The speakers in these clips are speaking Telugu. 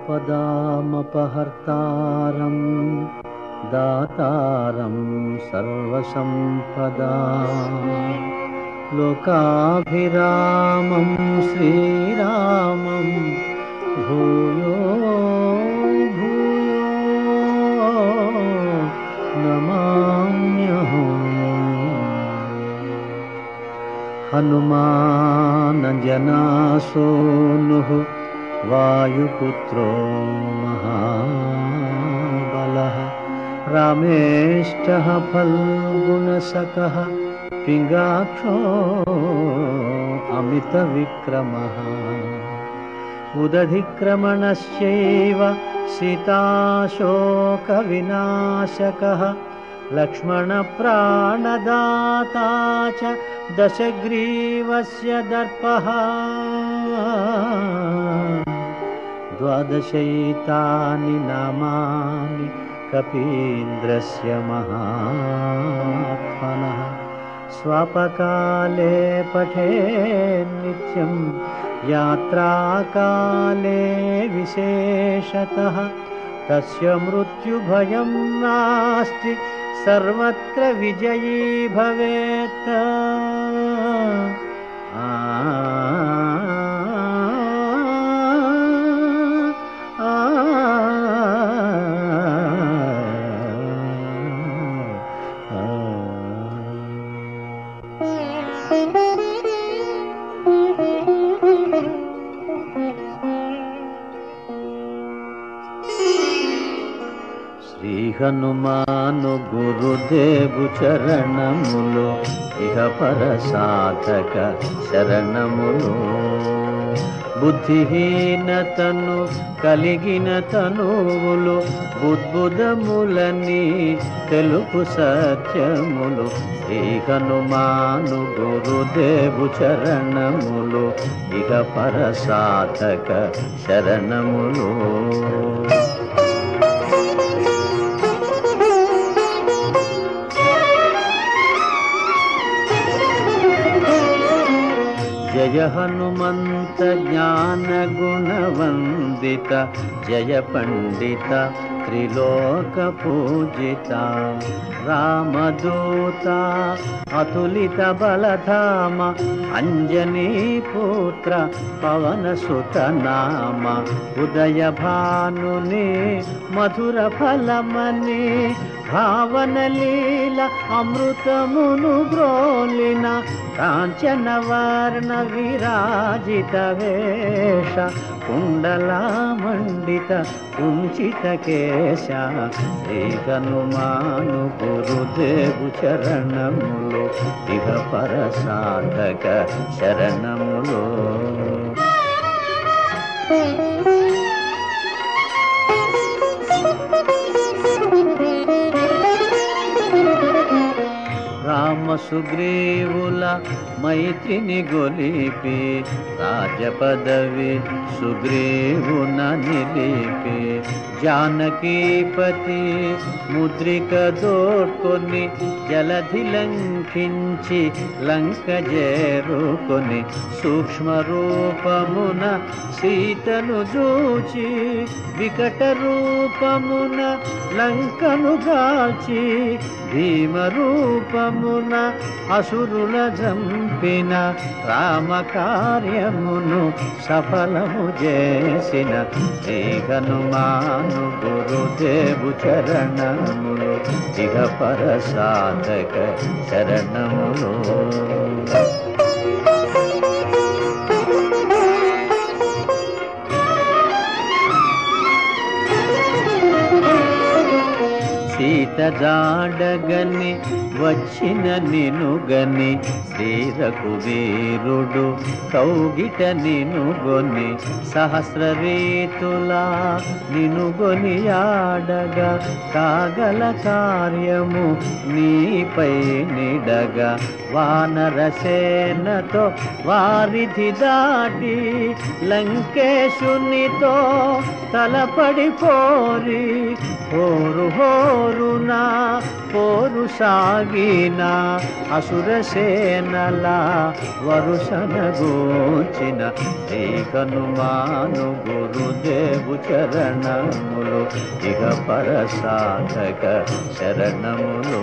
आपदामपहर्तारं दातारं सर्वसम्पदां लोकाभिरामं श्रीरामं भूयो भूयो नमाम्यहम्। हनुमानञ्जनासूनुः वायुपुत्रो महाबलः रामेष्टः फल्गुणसखः पिङ्गाक्षो अमितविक्रमः उदधिक्रमणस्यैव सीताशोकविनाशकः लक्ष्मणप्राणदाता च दशग्रीवस्य दर्पः द्वादशैतानि नामानि कपीन्द्रस्य महात्मनः स्वापकाले पठेन् नित्यं यात्राकाले विशेषतः तस्य मृत्युभयं नास्ति सर्वत्र विजयी भवेत्। శ్రీ హనుమాను గురుదేవు చరణములు ఇహ పర సాధక శరణములు బుద్ధిహీనతను కలిగిన తనువులు బుద్బుదములని తెలుపు సత్యములు శ్రీ హనుమాను గురుదేవు చరణములు ఇహ పర సాధక శరణములు జయ హనుమంత జ్ఞాన గుణవందిత జయ పండిత త్రిలోక పూజిత రామదూత అతులిత బలధామ అంజనీ పుత్ర పవన సుత నామ ఉదయ భానుని మధుర ఫలమని భావన లీల అమృతమును బ్రోలిన కాంచన వర్ణ విరాజిత వేష కుండలామండిత కుంచిత కేశ శ్రీ హనుమాను గురుదేవు చరణములు ఇహ పర సాధక శరణములు రామ సుగ్రీవుల మైత్రిని గొలిపి రాజపదవి సుగ్రీవున నిలిపి జానకీపతి ముద్రిక దోడ్కొని జలధి లంకించి లంక చేరుకొని సూక్ష్మ రూపమున సీతను చూచి వికట రూపమున లంకను గాల్చి భీమ రూపమున అసురుల జంపిన రామ కార్యమును సఫలము చేసిన శ్రీ హనుమాను గురుదేవు చరణములు ఇహ పర సాధక శరణములు సీత జాడగని వచ్చిన నినుగని శ్రీ రఘువీరుడు కౌగిట నినుగొని సహస్ర రీతులా నినుగొని ఆడగా కాగల కార్యము నీపై నిడగా వానరసేనతో వారిధి దాటి లంకేశునితో తలపడి పోరి హోరు హోరునా పోరు సాగిన అసురసేనల వరుసన గోచిన శ్రీ హనుమాను గురుదేవు చరణములు ఇహ పరసాధక శరణములు.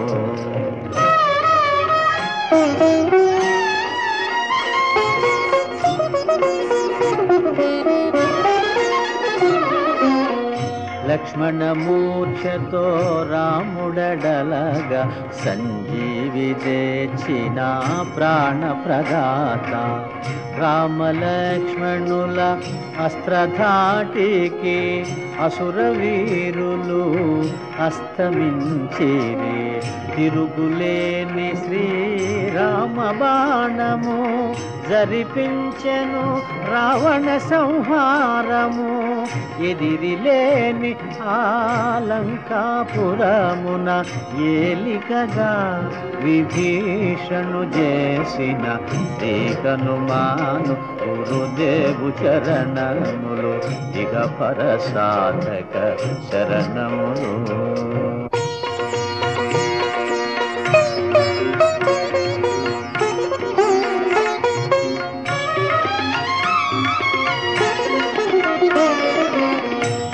లక్ష్మణమూర్ఛతో రాముడడలగా సంజీవి తెచ్చిన ప్రాణప్రదాత రామలక్ష్మణుల అస్త్రధాటికి అసురవీరులు అస్తమించిరి. తిరుగులేని శ్రీరామ బాణము జరిపించెను రావణ సంహారము. ఎదిరిలేని ఆలంకాపురమున ఏలికగా విభీషణు చేసిన శ్రీ హనుమాను గురుదేవు చరణములు ఇహ పరసాధక శరణములు.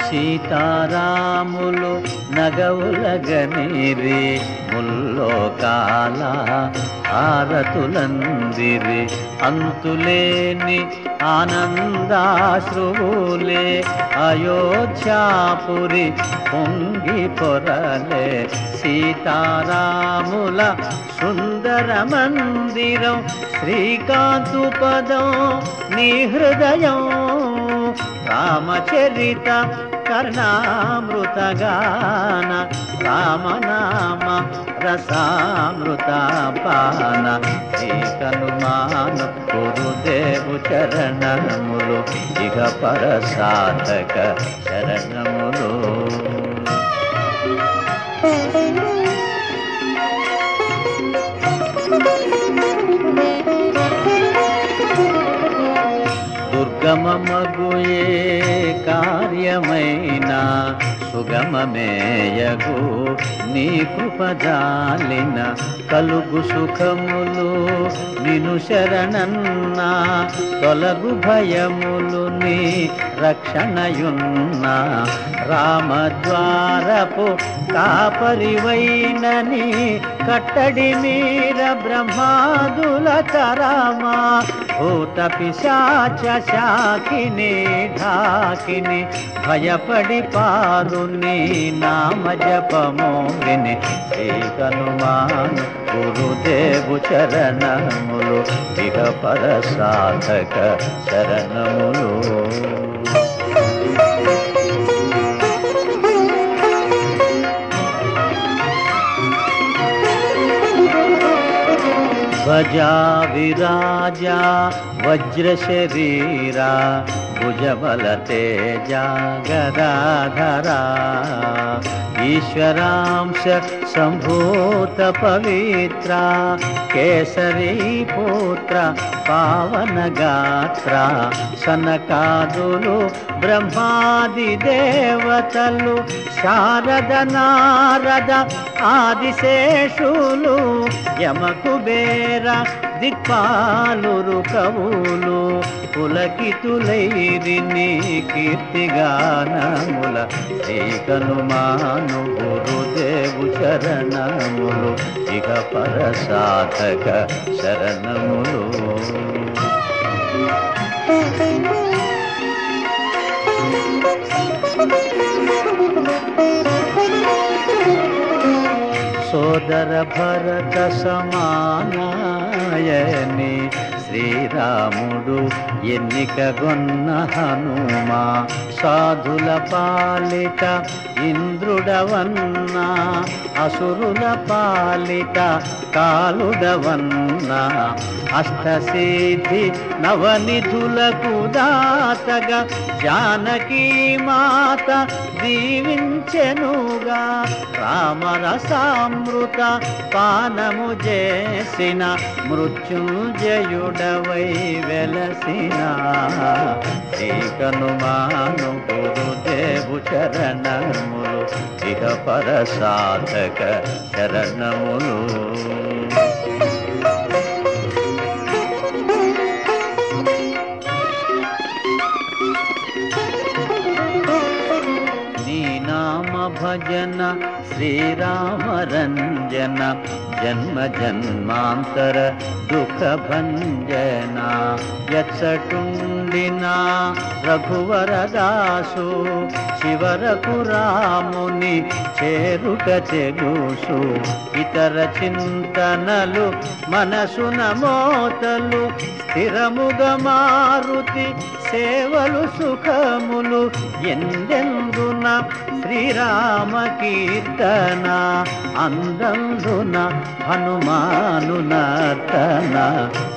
సీతారాములు నగవులగనిరి ముల్లోకాల హారతులందిరి. అంతులేని ఆనందాశ్రువులే అయోధ్యాపురి పొంగి పొరలే. సీతారాముల సుందర మందిరం శ్రీకాంతు పదం నీ హృదయం. రామచరిత కర్ణామృతగాన రామనామ రసామృత పాన. శ్రీ హనుమాను గురుదేవు చరణములు ఇహ పరసాధక శరణములు. దుర్గమమగుయే కార్యమైన సుగమమేయగు నీ కృపజాలిన కలుగు సుఖములు నిను శరణన్నా. తొలగు భయములు నీ రక్షణయున్నా. రామద్వారపు కాపరివైనని కట్టడి మీర బ్రహ్మాదుల తరమా. భూత పిశాచ శాకిని ఢాకిని భయపడి పారు నీ నామ జపము విని. శ్రీ హనుమాను గురుదేవు చరణములు ఇహ పరసాధక శరణములు. ధ్వజా విరాజా వజ్ర శరీరా భుజబల తేజ గదాధరా. ఈశ్వరాంశ సంభూత పవిత్ర కేసరీ పుత్ర పావన గాత్ర. సనకాదులు బ్రహ్మాది దేవతలు శారద నారద ఆదిశేషులు యమకుబేర దిక్పాలురు కవులు పులకితులైరి నీ కీర్తిగానముల. శ్రీ హనుమాను గురుదేవు శరణములు ఇహ పరసాధక శరణములు. సోదర భరత సమానాయని శ్రీరాముడు ఎన్నికగొన్న హనుమా. సాధుల పాలిట ఇంద్రుడవన్నా అసురుల పాలిట కాలుడవన్నా. అష్టసిద్ధి నవనిధులకు దాతగా జానకీ మాత దీవించెనుగా. రామరసామృత పానము చేసిన మృత్యుంజయుడ వెంకటవై వెలసిన శ్రీ హనుమాను గురుదేవు చరణములు ఇహ పర సాధక చరణములు. భజన శ్రీరామ రంజన జన్మ జన్మాంతర దుఃఖ భంజన ఎచ్చటుండిన రఘువరదాసు శివరకు రాముని చేరుక చెగుసు ఇతర చింతనలు మనసున మోతలు స్థిరముగ మారుతి సేవలు సుఖములు ఎందెందున శ్రీరామ కీర్తన అందందున హనుమాను నర్తన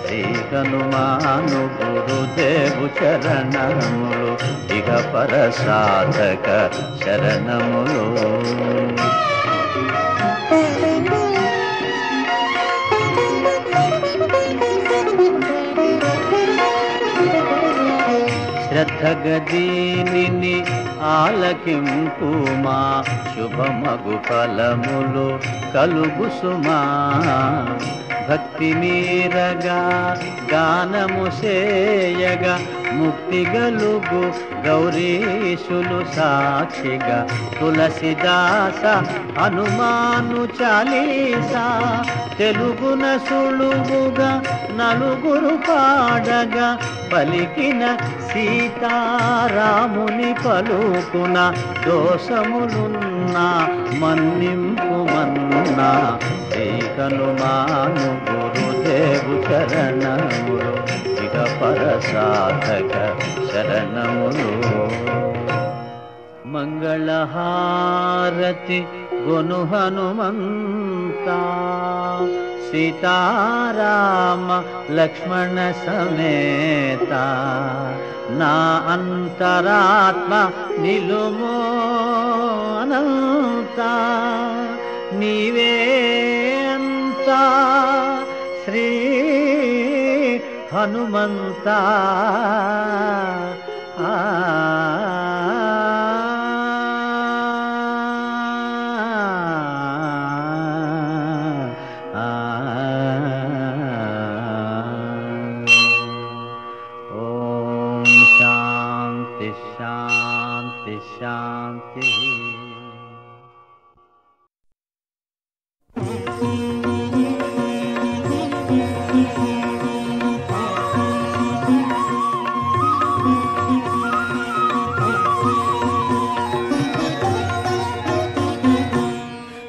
శ్రీ హనుమాను గురుదేవు చరణములు ఇహ పర సాధక శరణములు. శ్రద్ధగదీనిని ఆలకింపుమా శుభమగు ఫలములు కలుగు సుమా. భక్తి మీరగా గానము సేయగా ముక్తి గలుగు గౌరీశులు సాక్షిగా. తులసిదాస హనుమాను చాలీసా తెలుగున సులువుగా నలుగురు పాడగా పలికిన సీతారాముని పలుకున దోషములున్నా మన్నింపుమన్నా శ్రీ హనుమాను గురుదేవు చరణములు ఇక పర సాధక శరణములు. మంగళహారతి గొను హనుమంతా సీతారామ లక్ష్మణ సమేత నా అంతరాత్మ నిలుమో అనంత నీవే అంత శ్రీ హనుమంత. శాంతి శాంతి.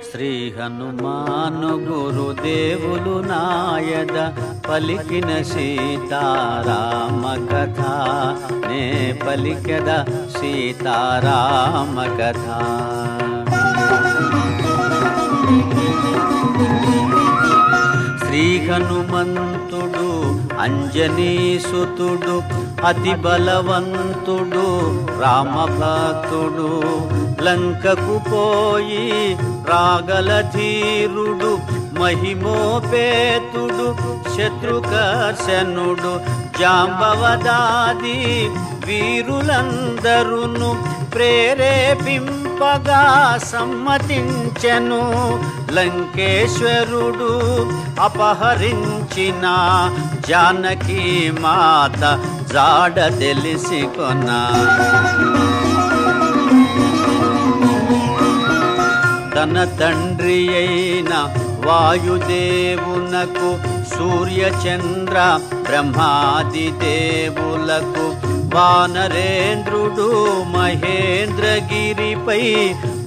శ్రీ హనుమాను గురుదేవులు నాయద పలికిన సీతారామ కథ నే పలికద సీతారామ కథ. శ్రీ హనుమంతుడు అంజనీసుతుడు అతి బలవంతుడు రామభక్తుడు లంకకు పోయి రాగల ధీరుడు మహిమోపేతుడు శత్రుకర్షణుడు జాంబవదాది వీరులందరును ప్రేరేపింపగా సమ్మతించెను. లంకేశ్వరుడు అపహరించిన జానకీ మాత జాడ తెలిసి కొన్నా. తన తండ్రి అయిన వాయుదేవునకు సూర్యచంద్ర బ్రహ్మాది దేవులకు వానరేంద్రుడు మహేంద్రగిరిపై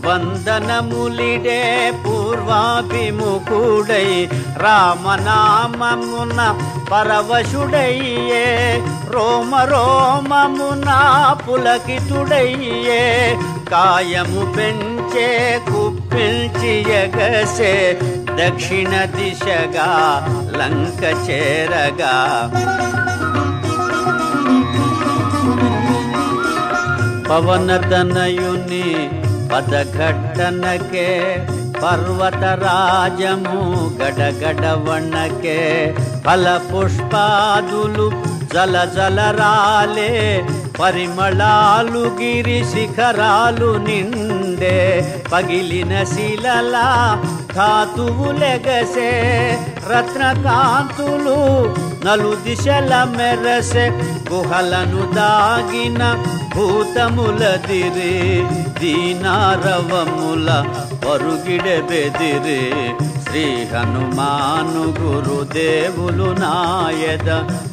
వందనములిడే పూర్వాభిముఖుడై రామనామమున పరవశుడయ్యే రోమ రోమమున పులకితుడయ్యే కాయము పెంచే కుప్పిల్చి ఎగసే దక్షిణ దిశగా లంక చేరగా. పవనతనయుని పదఘట్టనకే పర్వతరాజము గడగడ వణకే ఫల పుష్పాదులు జల జల రాలే పరిమళాలు గిరి శిఖరాలు నిండే పగిలిన శిలలా ధాతువులెగసే రత్నకాంతులు నలు దిశల మెరసే గుహలను దాగిన భూతములదిరే దీనారవముల పరుగిడెబెదిరే శ్రీ హనుమాను గురుదేవులు నాయద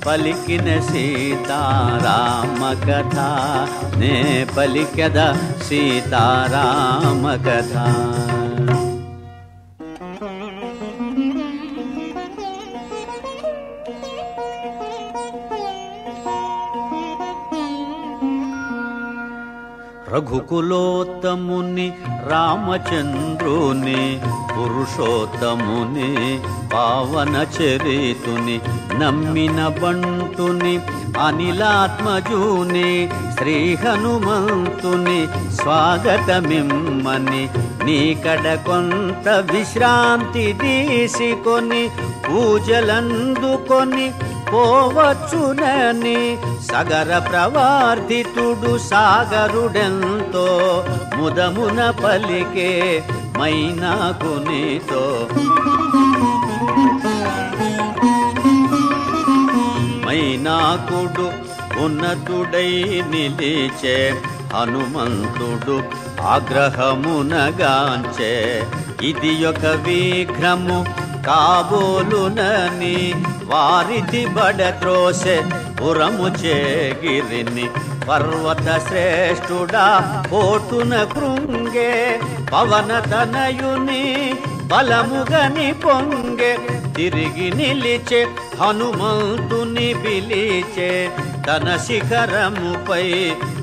పలికిన సీతారామ కథ నే పలికద సీతారామ కథ. రఘుకులోత్తముని రామచంద్రుని పురుషోత్తముని పావన చరితుని నమ్మిన బంటుని అనిలాత్మజుని శ్రీ హనుమంతుని స్వాగతమిమ్మని నీకడ కొంత విశ్రాంతి తీసుకొని పూజలందుకొని పోవచ్చునని సగర ప్రవర్తితుడు సాగరుడెంతో ముదమున పలికే మైనాకునితో. మైనాకుడు ఉన్నతుడై నిలిచే హనుమంతుడు ఆగ్రహమునగాంచే ఇది ఒక విఘ్నము కాబోలునని వారిది బడత్రోసె పురము చేగిరిని పర్వత శ్రేష్ఠుడా కోటున కృంగే పవన తనయుని బలముగని పొంగే తిరిగి నిలిచే హనుమంతుని పిలిచే తన శిఖరముపై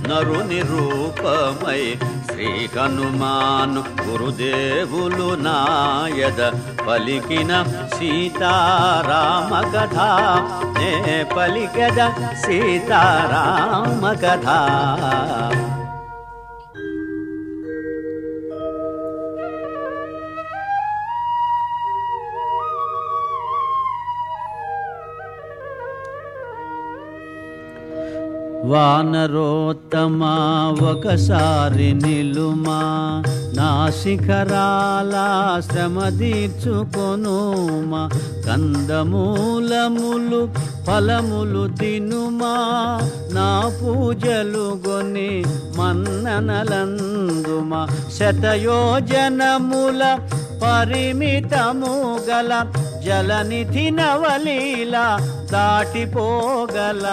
నరుని రూపమై శ్రీ హనుమాను గురుదేవులు నాయద పలికిన సీతారామ కథ నే పలికద సీతారామ కథ. వానరోత్తమా ఒకసారి నిలుమా నా శిఖరాల శ్రమ తీర్చుకొనుమా కందమూలములు ఫలములు తినుమా నా పూజలు గొని మన్ననలందుమా శతయోజనముల పరిమితము గల జలనిధి నవలీల దాటిపోగల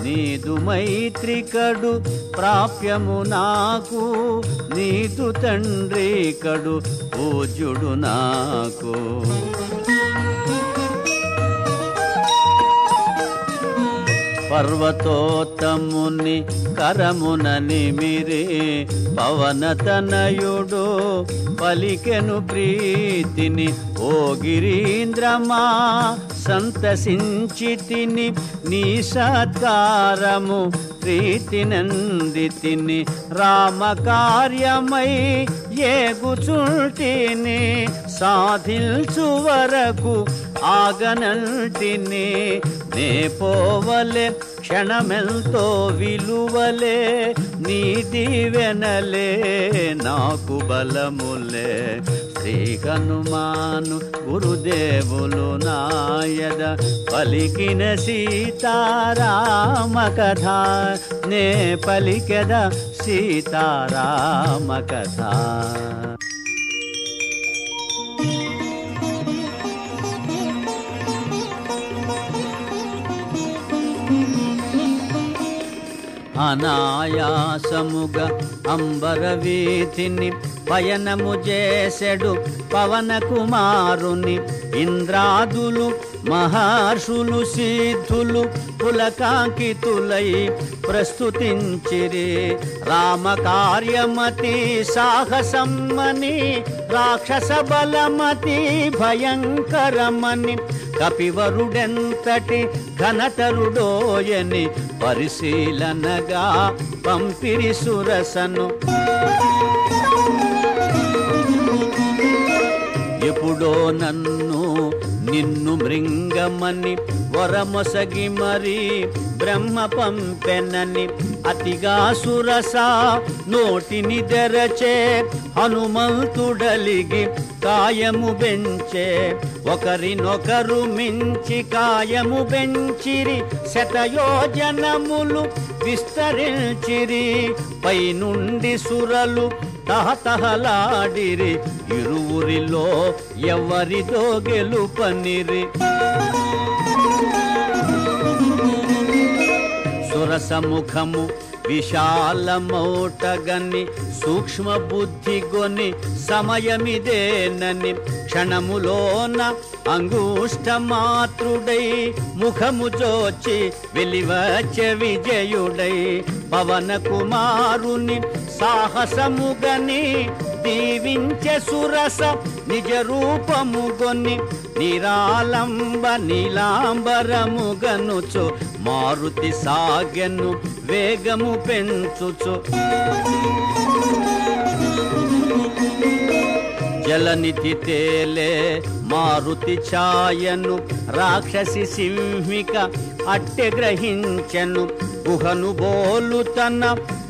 నీదు మైత్రికడు ప్రాప్యము నాకు నీదు తండ్రి కడు పూజ్యుడు నాకు. పర్వతోత్తముని కరమున నిమిరి పవన తనయుడు పలికెను ప్రీతిని ఓ గిరీంద్రమా సంతసించితిని నీ సత్కారము ప్రీతి నందితిని రామ కార్యమై ఏగుచుంటిని సాధించు వరకు ఆగనంటిని నే పోవలే క్షణమెంతో విలువలే నీ దీవెనలే నాకు బలములే శ్రీ హనుమాను గురుదేవులు నాయద పలికిన సీతారామ కథ నే పలికెద సీతారామ కథ. అనాయాసముగా అంబర వీధిని పయనము చేసెడు పవన కుమారుని ఇంద్రాదులు మహర్షులు సిద్ధులు పులకాంకితులై ప్రస్తుతించిరి రామ కార్యమతి సాహసమ్మని రాక్షస బలమతి భయంకరమని కపివరుడెంతటి ఘనతరుడోయని పరిశీలనగా పంపిరి సురసను ఎప్పుడో నన్ను నిన్ను మృంగమని వరమొసగి మరి బ్రహ్మ పంపెనని అతిగా సురస నోటిని తెరచే హనుమంతుడలిగి కాయము బెంచే ఒకరినొకరు మించి కాయము బెంచిరి శతయోజనములు విస్తరించిరి పైనుండి సురలు తహతహలాడిరి ఇరువురిలో ఎవరిదో గెలుపనిరి సురసముఖము విశాలమౌటగని సూక్ష్మ బుద్ధి గొని సమయమిదేనని క్షణములోన అంగుష్టమాత్రుడై ముఖము జోచి వెలివచ్చే విజయుడై పవన కుమారుని సాహసముగని దీవించే సురస నిజ రూపముగొని నిరాలంబ నీలాంబరముగనుచు మారుతి సాగెను వేగము పెంచుచు జలనిధి తేలే మారుతి ఛాయను రాక్షసి సింహిక అట్టె గ్రహించెను గుహను బోలు తన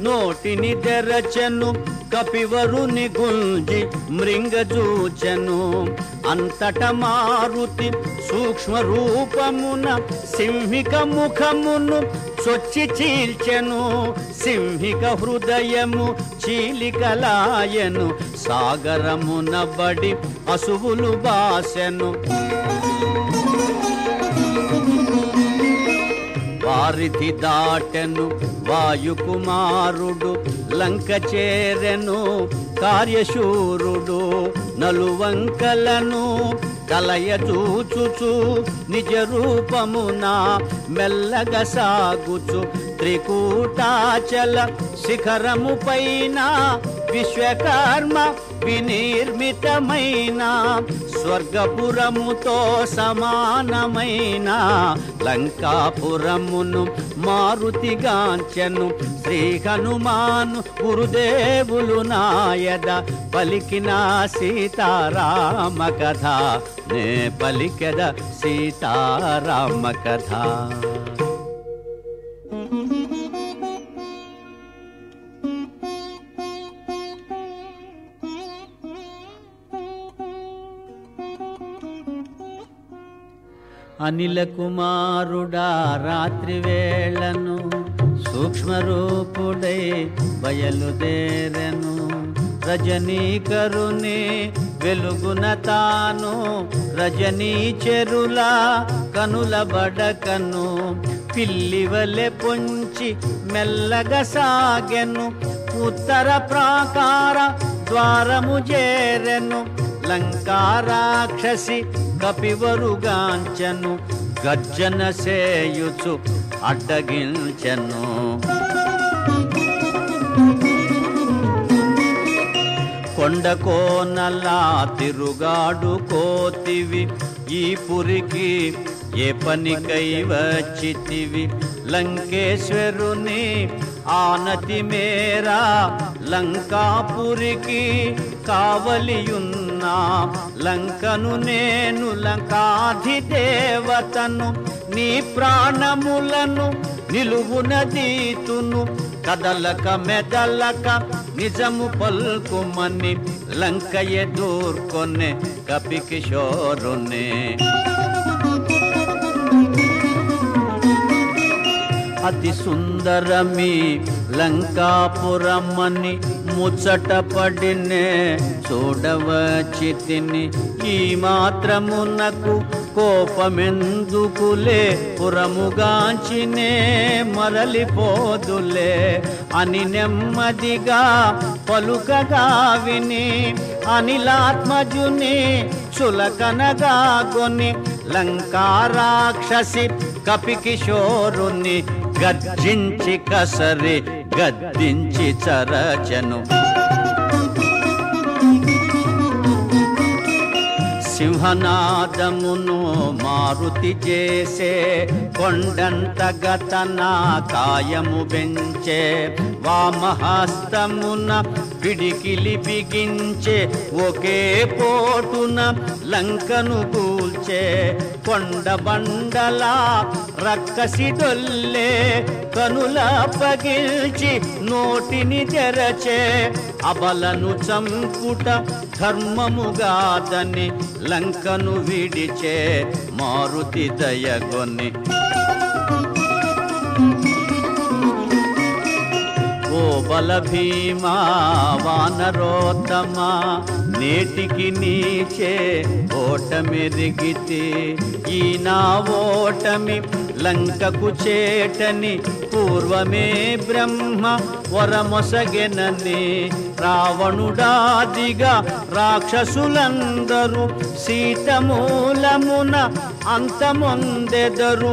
నోటిని తెరచెను కపివరుని గుంజి మృంగజూచెను అంతట మారుతి సూక్ష్మ రూపమున సింహిక ముఖమును చొచ్చి చీల్చెను సింహిక హృదయము చీలికలాయను సాగరమున బడి అసువులు బాసెను వారిధి దాటెను వాయుకుమారుడు లంక చేరెను కార్యశూరుడు నలువంకలను కలయచూచుచు నిజ రూపమున మెల్లగా సాగుచు త్రికూటాచల శిఖరము పైన విశ్వకర్మ వినిర్మితమైన స్వర్గపురముతో సమానమైన లంకాపురమును మారుతిగాంచెను శ్రీ హనుమాను గురుదేవులు నాయద పలికిన సీతారామ కథ నే పలికెద సీతారామ కథ. అనిల కుమారుడా రాత్రి వేళను సూక్ష్మరూపుడై బయలుదేరెను రజనీకరుని వెలుగున తాను రజనీ చెరుల కనుల బడకను పిల్లివలె పొంచి మెల్లగా సాగెను ఉత్తర ప్రాకార ద్వారము చేరెను లంకా రాక్షసి కపివరుగాంచెను గర్జన సేయుచు అడ్డగించెను కొండకోనలా తిరుగాడు కోతివి ఈ పురికి ఏ పనికై వచ్చితివి లంకేశ్వరుని ఆనతి మేరా లంకాపురికి కావలియున్నా లంకను నేను లంకాధిదేవతను నీ ప్రాణములను నిలువున దీతును కదలక మెదలక నిజము పల్కుమని లంక ఎదుర్కొనే కపికిశోరునే అతి సుందరమి లంకాపురమని ముచ్చట పడినే చూడవచ్చితిని ఈ మాత్రమునకు కోపమెందుకులే పురముగాంచినే మరలిపోదులే అని నెమ్మదిగా పలుకగా విని అనిలాత్మజుని చులకనగా కొని లంకా రాక్షసి కపికిశోరుని గర్జించి కసరి గద్దించి చరచను సింహనాదమును మారుతి ఆహుతి చేసే కొండంత గతన కాయము పెంచే వామహస్తమున పిడికిలి బిగించే ఒకే పోటున లంకను కూల్చే కొండ బండల రక్కసి డొల్లే కనుల పగిల్చి నోటిని తెరచే అబలను చంపుట ధర్మముగాదని లంకను విడిచే మారుతి దయగొని ఓ బల భీమా వానరోత్తమ నేటికి నీచే ఓటమెరిగితే ఈ నా ఓటమి లంకకు చేటని పూర్వమే బ్రహ్మ వరమొసగెనని రావణుడాదిగా రాక్షసులందరూ సీతమూలమున అంతమొందెదరు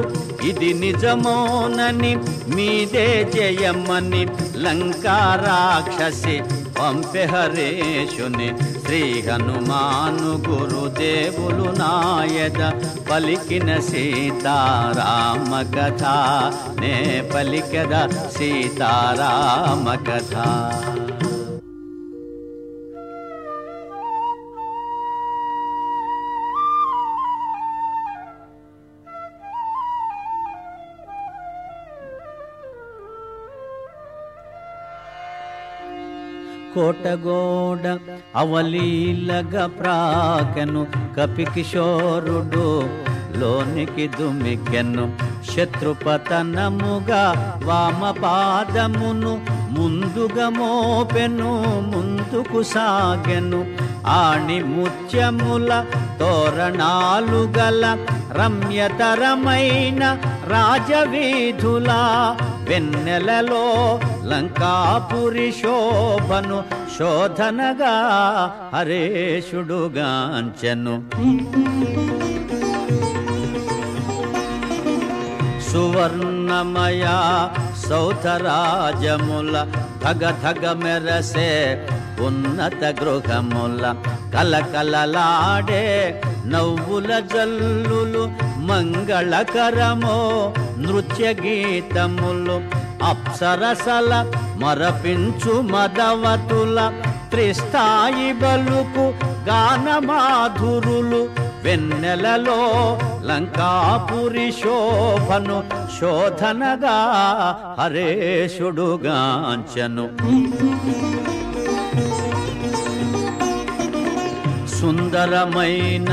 ఇది నిజమోనని మీదే జయమని లంకా రాక్షసి పంపె హరేషుని శ్రీ హనుమాను గురుదేవులు నాయద పలికిన సీతారామ కథ నే పలికద సీతారామ కథ కోటగోడ అవలీలగా ప్రాకెను కపికిశోరుడు లోనికి దుమికెను శత్రుపతనముగా వామపాదమును ముందుగా మోపెను ముందుకు సాగెను ఆణి ముత్యముల తోరణాలు గల రమ్యతరమైన రాజవీధుల వెన్నెలలో లంకాపురి శోభను శోధనగా హరేషుడుగాంచెను సువర్ణమయ సౌధరాజముల ధగ ధగ మెరసే ఉన్నత గృహముల కలకలలాడే నవ్వుల జల్లులు మంగళకరమో నృత్య గీతములు అప్సరసల మరపించు మదవతుల త్రిస్థాయి బలుకు గానమాధురులు వెన్నెలలో లంకాపురి శోభను శోధనగా హరేషుడుగాంచెను సుందరమైన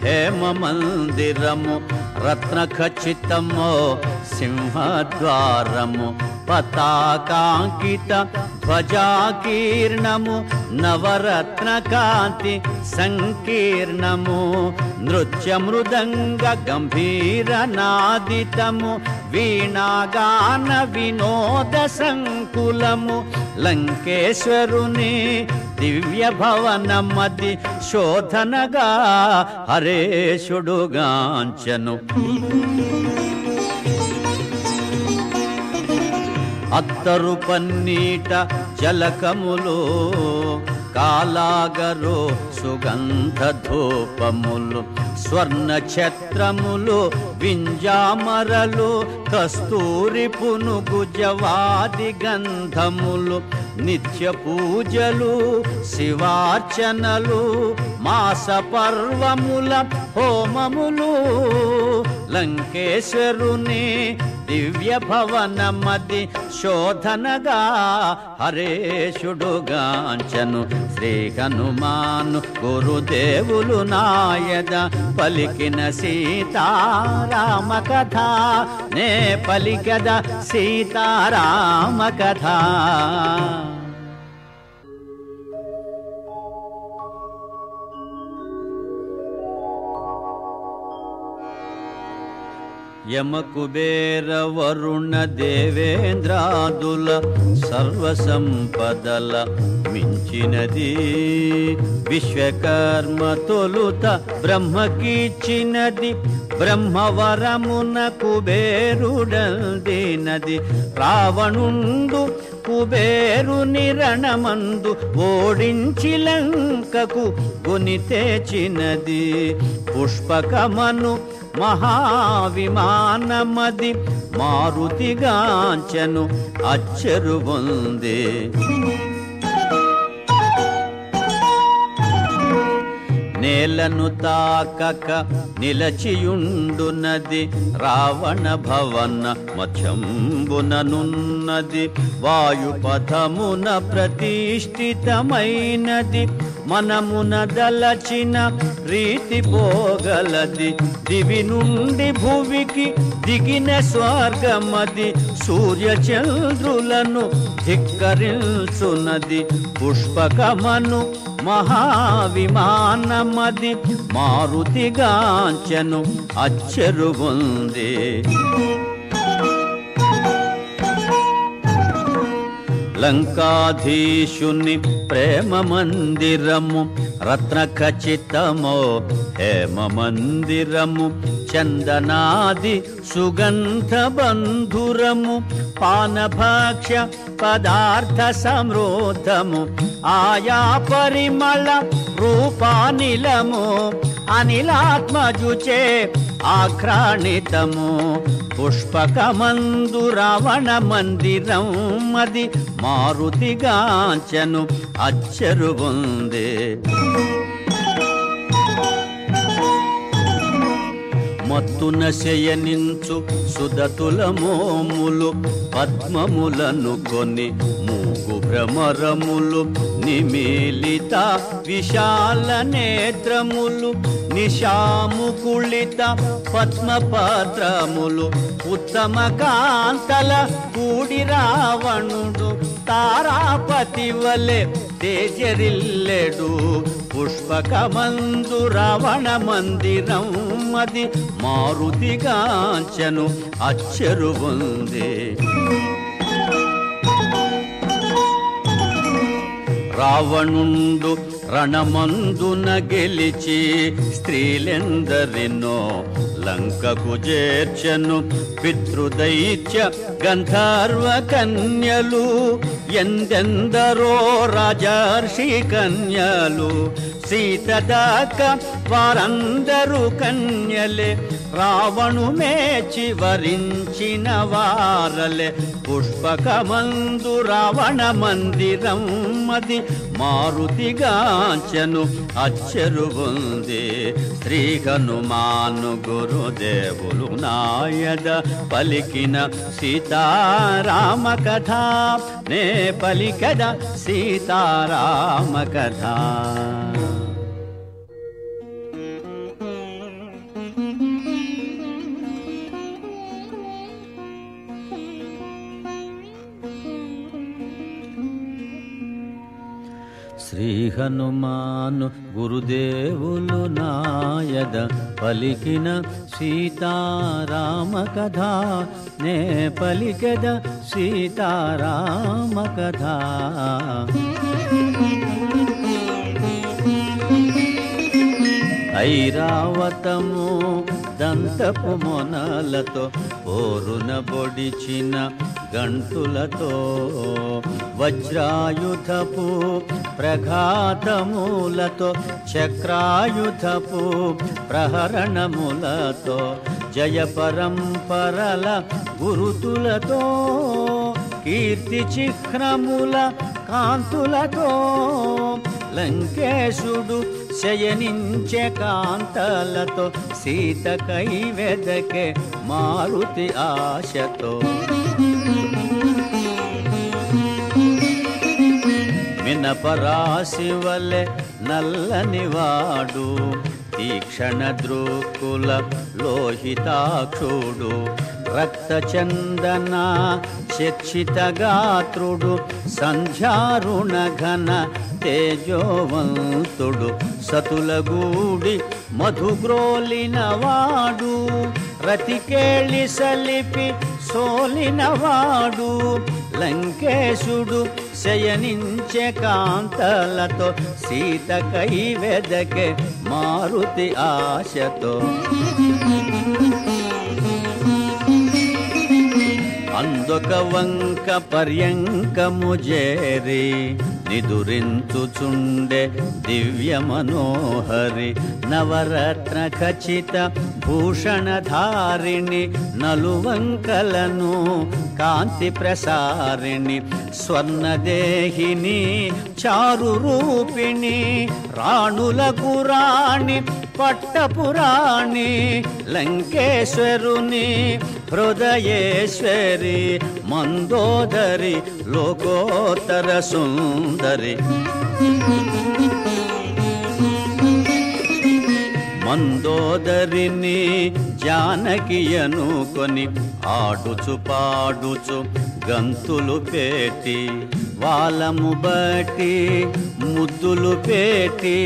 హేమ మందిరము రత్న ఖచ్చితము సింహద్వారము పతాకాంకిత ధ్వజాకీర్ణము నవరత్న కాంతి సంకీర్ణము నృత్య మృదంగ గంభీర నాదితము వీణాగాన వినోద సంకులము లంకేశ్వరుని దివ్య భవనమది శోధనగా హరేషుడుగాంచెను అత్తరు పన్నీట జలకములు కాలాగరు సుగంధ ధూపములు స్వర్ణ ఛత్రములు వింజామరలు కస్తూరి పునుగు జవాది గంధములు నిత్య పూజలు శివార్చనలు మాస పర్వముల హోమములు లంకేశ్వరుని దివ్య భవనమది శోధనగా హరేషుడుగాంచెను శ్రీ హనుమాను గురుదేవులు నాయద పలికిన సీతారామ కథ నే పలికద సీతారామ కథ యమ కుబేర వరుణ దేవేంద్రాదుల సర్వసంపదల మించినది విశ్వకర్మ తొలుత బ్రహ్మకిచ్చినది బ్రహ్మవరమున కుబేరుడందినది రావణుండు కుబేరుని రణమందు ఓడించి లంకకు గొని తెచ్చినది పుష్పకమను మహావిమానమది మారుతిగాంచెను అచ్చెరువొందే. నేలను తాకక నిలచియుండునది రావణ భవన మధ్యంబుననున్నది. వాయుపథమున ప్రతిష్ఠితమైనది మనమున దలచిన రీతి పోగలది. దివి నుండి భువికి దిగిన స్వర్గమది సూర్యచంద్రులను ధిక్కరించునది. పుష్పకమను మహావిమానమది మారుతిగాంచెను అచ్చెరువొందే. లంకాధీశుని ప్రేమ మందిరము రత్న ఖచ్చితమో హేమ మందిరము. చందనాది సుగంధ బంధురము పానభాక్ష్య పదార్థ సమృద్ధము. ఆయా పరిమళ రూపానిలము అనిలాత్మజుచే ఆఘ్రాణితము. పుష్పకమందు రావణ మందిరం మది మారుతిగాంచెను అచ్చెరువొందే. మత్తున శయనించు సుదతుల మోములు పద్మములను కొని మూగు భ్రమరములు నిమీలిత విశాల నేత్రములు నిశాముకుళిత పద్మపత్రములు. ఉత్తమ కాంతల కూడి రావణుడు తారాపతి వలె తేజరిల్లెడు. పుష్పకమందు రావణ మందిరం మది మారుతిగాంచెను అచ్చెరువొందే. రావణుండు రణమందున గెలిచి స్త్రీలెందరినో లంకకు చేర్చెను. పితృదైత్య గంధర్వ కన్యలు ఎందెందరో రాజర్షి కన్యలు. సీత దాక వారందరూ కన్యలే రావణు మేచి వరించిన వారలే. పుష్పకమందు రావణ మందిరం మది మారుతిగాంచెను అచ్చెరువొందే. శ్రీ హనుమాను గురుదేవులు నాయద పలికిన సీతారామ కథ నే పలికద సీతారామ కథ. శ్రీ హనుమాను గురుదేవులు నాయద పలికిన సీతారామ కథ నే పలికద సీతారామ కథ. ఐరావతము దంతపు మొనలతో పోరున బొడిచిన గంటులతో వజ్రాయుధపు ప్రఘాతములతో చక్రాయుధపు ప్రహరణములతో జయ పరంపరల గురుతులతో కీర్తి చిహ్నముల కాంతులతో లంకేశుడు శయనించే కాంతలతో సీతకై వెదకే మారుతి ఆశతో. మినపరాశి వలె నల్లనివాడు తీక్షణ దృక్కుల లోహితాక్షుడు రక్తచందన శిక్షిత గాత్రుడు సంధ్యారుణ ఘన తేజోవంతుడు సతులగూడి మధుగ్రోలినవాడు రతికేళి సలిపి సోలినవాడు లంకేశుడు శయనించే కాంతలతో సీతకై వెదకే మారుతి ఆశతో. అందొక వంక పర్యంకము చేరి నిదురించుచుండే దివ్య మనోహరి నవరత్న ఖచిత భూషణధారిణి నలువంకలను కాంతి ప్రసారిణి స్వర్ణదేహిని చారు రూపిణి రాణులకు రాణి పట్టపురాణి లంకేశ్వరుని హృదయేశ్వరి మందోదరి లోకోత్తర సుందరి మందోదరిని జానకి అనుకొని ఆడుచు పాడుచు గంతులు పెట్టి వాలము బట్టి ముద్దులు పెట్టి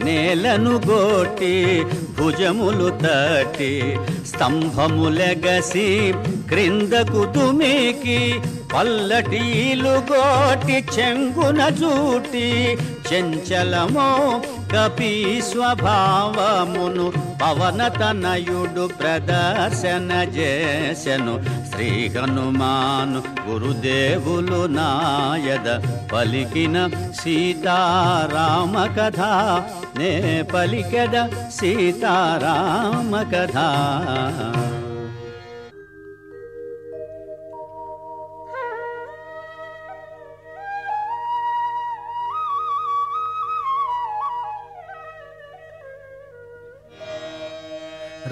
నేలను గోటి భుజములు తట్టి స్తంభములెగసి క్రిందకు తుమికి పల్లటీలు గోటి చెంగున జూటి చెంచలమో కపి స్వభావమును పవనతనయుడు ప్రదర్శన చేసెను శ్రీ హనుమాను గురుదేవులు నాయద పలికిన సీతారామ కథ నే పలికెద సీతారామ కథ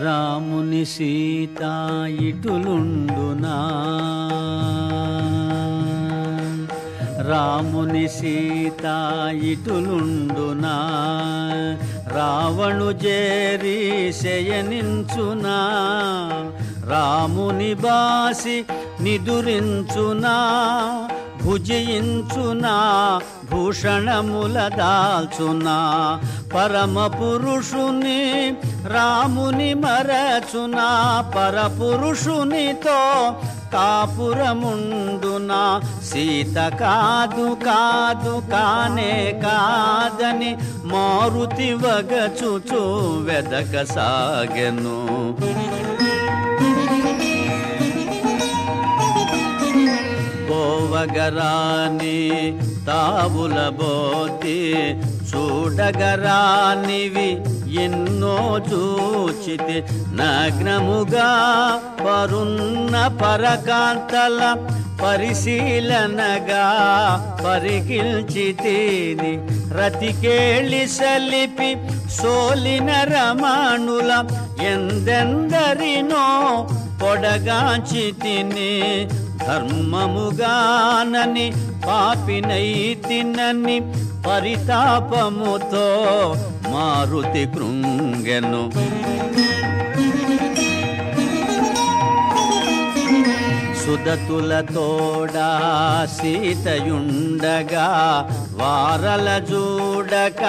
రాముని సీత ఇటులుండునా రాముని సీత ఇటులుండునా రావణు జేరి శయనించునా రాముని బాసి నిదురించునా భుజించునా భూషణముల దాల్చునా పరమ పురుషుని రాముని మరచునా పరపురుషునితో కాపురముండునా సీత కాదు కాదు కానే కాదని మారుతి వగచుచు వెదక సాగెను పోవగరాని తావుల బోతి చూడగరానివి ఎన్నో చూచితి నగ్నముగా పరున్న పరకాంతల పరిశీలనగా పరికిల్చితిని రతికేళి సలిపి సోలిన రమణుల ఎందెందరినో పొడగాంచితిని ధర్మముగానని పాపినైతినని పరితాపముతో మారుతి కృంగెను సుదతుల తోడా సీతయుండగా వారల చూడక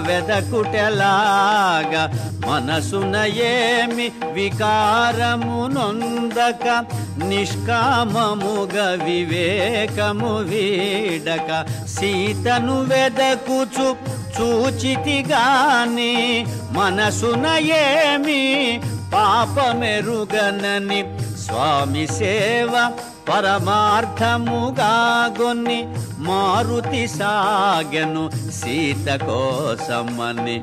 వెదకుటెలాగా మనసున ఏమి వికారము నొందక నిష్కామముగ వివేకము వీడక సీతను వెదకుచు చూచితిగాని మనసున ఏమి పాపమెరుగనని స్వామి సేవ పరమార్థముగా గొన్ని మారుతి సాగెను సీత కోసమని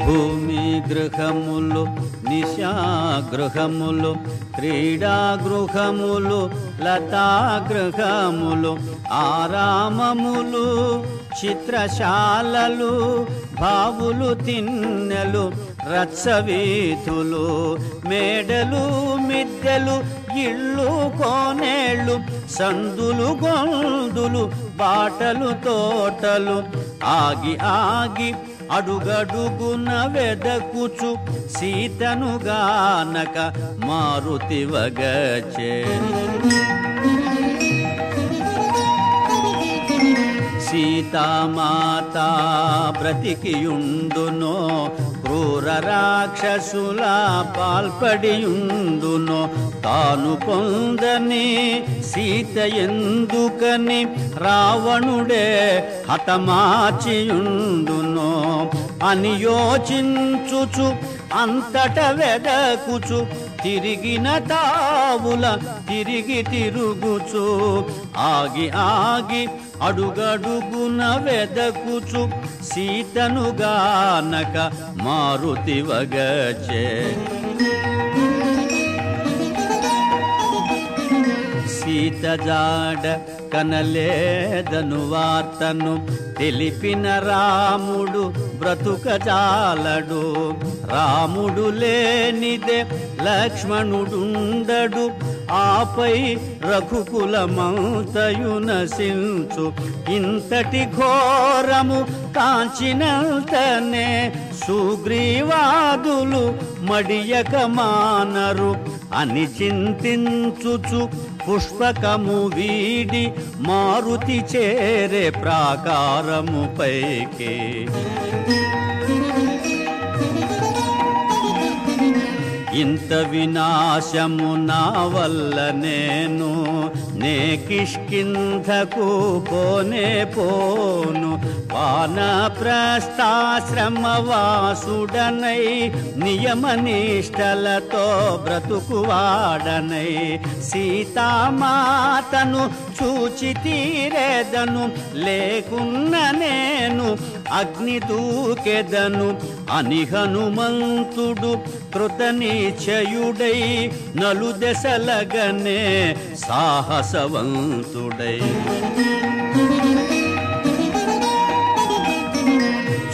భూమి గృహములు నిశాగృహములు క్రీడాగృహములు లతాగృహములు ఆరామములు చిత్రశాలలు భావులు తిన్నెలు రత్సవీధులు మేడలు మిద్దెలు ఇళ్ళు కోనేళ్ళు సందులు గొందులు బాటలు తోటలు ఆగి ఆగి అడుగడుగున వెదకుచు సీతను గానక మారుతి వగచే సీతామాత బ్రతికియుండునో క్రూర రాక్షసుల పాల్పడియుండునో తాను పొందని సీత ఎందుకని రావణుడే హతమాచియుండునో అని యోచించుచు అంతట వెదకుచు తిరిగిన తావుల తిరిగి తిరుగుచు ఆగి ఆగి అడుగడుగున వెదకుచు సీతను గానక మారుతి వగచే సీత జాడ కనలేదను వార్తను తెలిపిన రాముడు బ్రతుకజాలడు రాముడు లేనిదే లక్ష్మణుడుండడు ఆపై రఘుకులమంతయు నశించు ఇంతటి ఘోరము కాంచినంతనే సుగ్రీవాదులు మడియక మానరు అని చింతించుచు పుష్పకము వీడి మారుతి చేరే ప్రాకారము పైకి ఇంత వినాశము నా వల్ల నే కిష్కింధకు పోనే పోను వానప్రస్థాశ్రమవాసుడనై నియమనిష్టలతో బ్రతుకువాడనై సీతామాతను చూచి తీరేదను లేకున్న నేను అగ్ని దూకెదను అని హనుమంతుడు కృతనిశ్చయుడై నలుదెసలగనే సాహసవంతుడై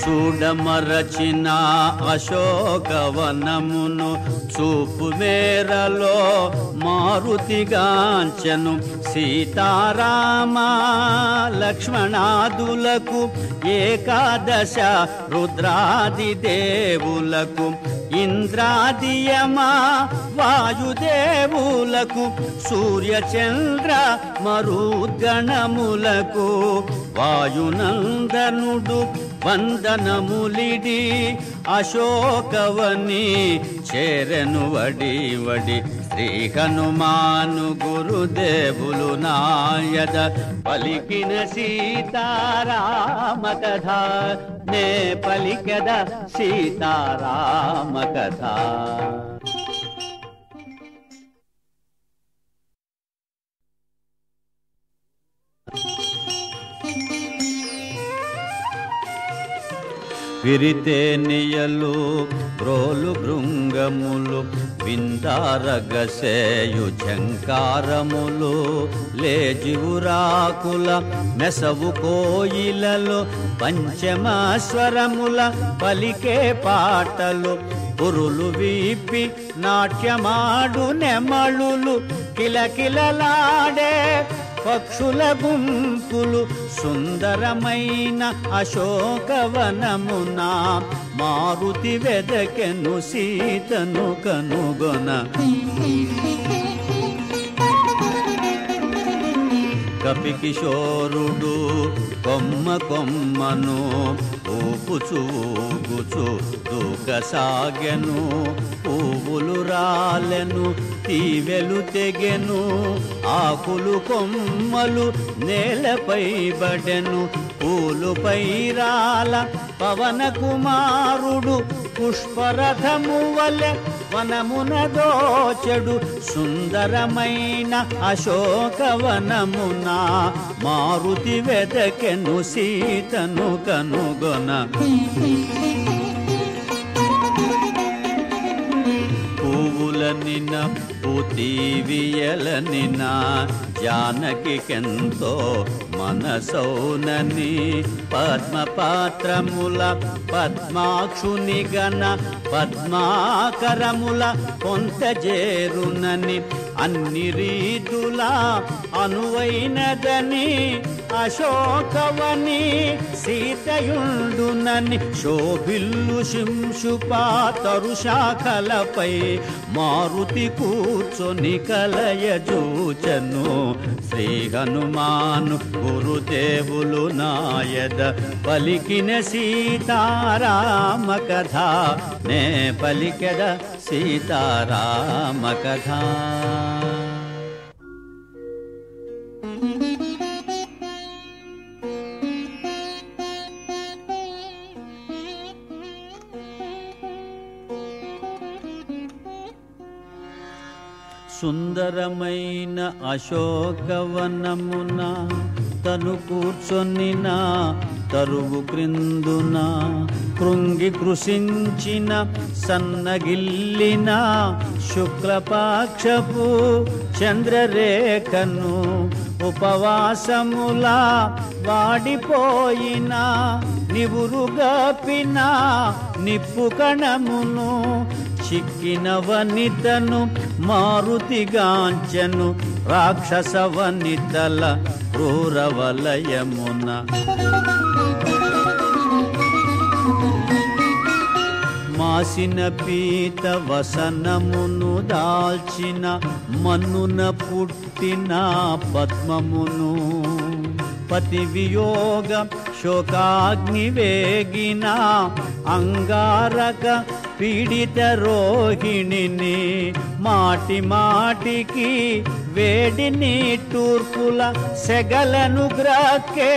చూడమరచిన అశోకవనమును చూపు మేరలో మారుతిగాంచెను సీతారామ లక్ష్మణాదులకు ఏకాదశ రుద్రాది దేవులకు ఇంద్రాదియమా వాయుదేవులకు సూర్యచంద్ర మరుద్గణములకు వాయునందనుడు వందనములిడి అశోకవని చేరెను వడి వడి శ్రీ హనుమాను గురుదేవులు నాయద పలికిన సీతారామ కథ నే పలికద సీతారామ కథ విరితేనియలు బ్రోలు భృంగములు విందారగసేయు ఝంకారములు లేజివురాకుల మెసవు కోయిలలో పంచమస్వరముల పలికే పాటలు పురులు వీపి నాట్యమాడు నెమళులు కిలకిలలాడే పక్షుల గుంపులు సుందరమైన అశోకవనమున మారుతి వెదకెను సీతను కనుగొన కపికిశోరుడు కొమ్మ కొమ్మను ఊపుచు ఊగుచు దూకసాగెను పువ్వులు రాలెను తీవెలు తెగెను ఆకులు కొమ్మలు నేలపై బడెను పూలుపై రాల పవన కుమారుడు పుష్పరథము వలె వనమున దోచెడు సుందరమైన అశోకవనమున మారుతి వెదకెను సీతను కనుగొన పువ్వులనిన పూతీవియలనిన జానకికెంతో మనసౌనని పద్మపాత్రముల పద్మాక్షుని గణ పద్మాకరముల కొంతజేరునని అన్ని రీతులా అనువైనదని అశోకవని సీతయుండునని శోభిల్లు శింశుపా తరుశాఖలపై మారుతి కూర్చొని కలయజూచను శ్రీ హనుమాను గురుదేవులు నాయద పలికిన సీతారామ కథ నే పలికెద సీతారామ కథ సుందరమైన అశోకవనమున తను కూర్చొనిన తరువు క్రిందున కృంగి కృషించిన సన్నగిల్లిన శుక్లపాక్షపు చంద్రరేఖను ఉపవాసముల వాడిపోయిన నివురుగాపిన నిప్పు కణమును చిక్కిన వనితను మారుతిగాంచెను రాక్షస వనితల క్రూరవలయమున. మాసిన పీత వసనమును దాల్చిన మన్నున పుట్టిన పద్మమును పతి వియోగ శోకాగ్ని వేగిన అంగారక పీడిత రోహిణిని మాటి మాటికి వేడిని తూర్పుల సెగలను గ్రాకే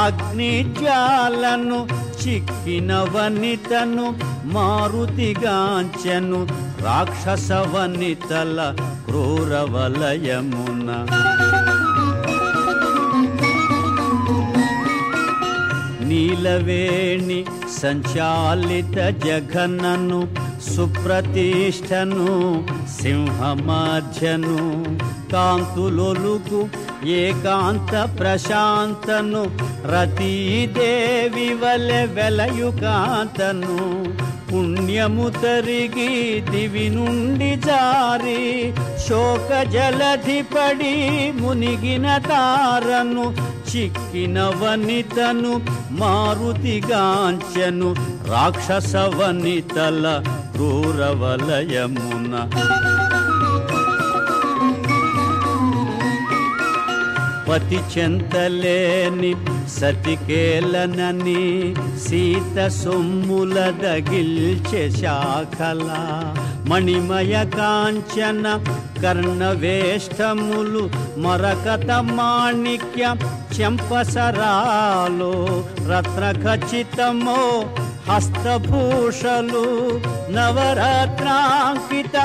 అగ్నిజ్వాలను చిక్కిన వనితను మారుతిగాంచెను రాక్షస వనితల క్రూరవలయమున. నీలవేణి సంచాలిత జఘనను సుప్రతిష్టను సింహమధ్యను కాంతులొలుకు ఏకాంత ప్రశాంతను రతీదేవి వలె వెలయుకాంతను పుణ్యము తరిగి దివి నుండి జారి శోక జలధిపడి మునిగిన తారను చిక్కిన వనితను మారుతిగాంచెను రాక్షస వనితల క్రూరవలయమున. పతి చెంతలేని సతికేలనని సీత సొమ్ముల దగిల్చె శాఖల మణిమయ కాంచన కర్ణవేష్టములు మరకత మాణిక్య చెంపసరాలో రత్నఖచితమో హస్తభూషలు నవరత్నాంకిత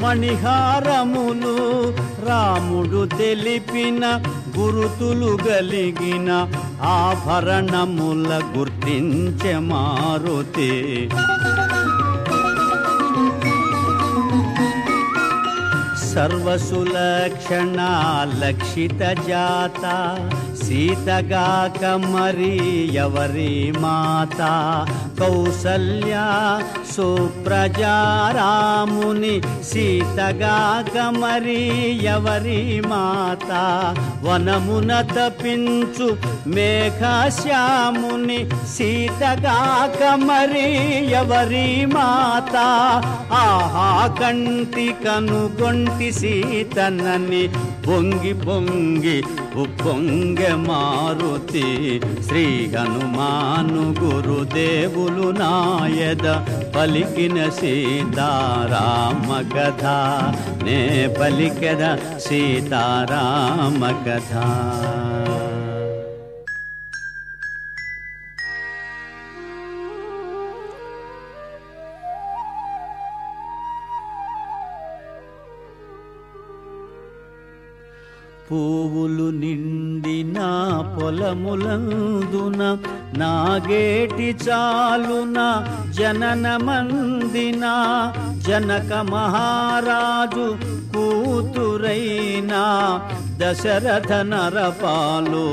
మణిహారములు రాముడు తెలిపిన గురుతులు గలిగిన ఆభరణముల గుర్తించె మారుతి. సర్వసులక్షణ లక్షిత జాత సీతగాక మరి ఎవరి మాత కౌసల్య సుప్రజారాముని సీతగాక మరి ఎవరి మాత వనమున తపించు మేఘశ్యాముని సీతగాక మరి ఎవరి మాత ఆహా కంటి కనుగొంటి సీతనని పొంగి పొంగి ఉప్పొంగె మారుతి. శ్రీ హనుమాను గురుదేవులు నాయద పలికిన సీతారామ కథ నే పలికెద సీతారామ కథ. పువ్వులు నిండిన పొలములందున నాగేటి చాలున జననమందిన జనక మహారాజు కూతురైన దశరథ నరపాలు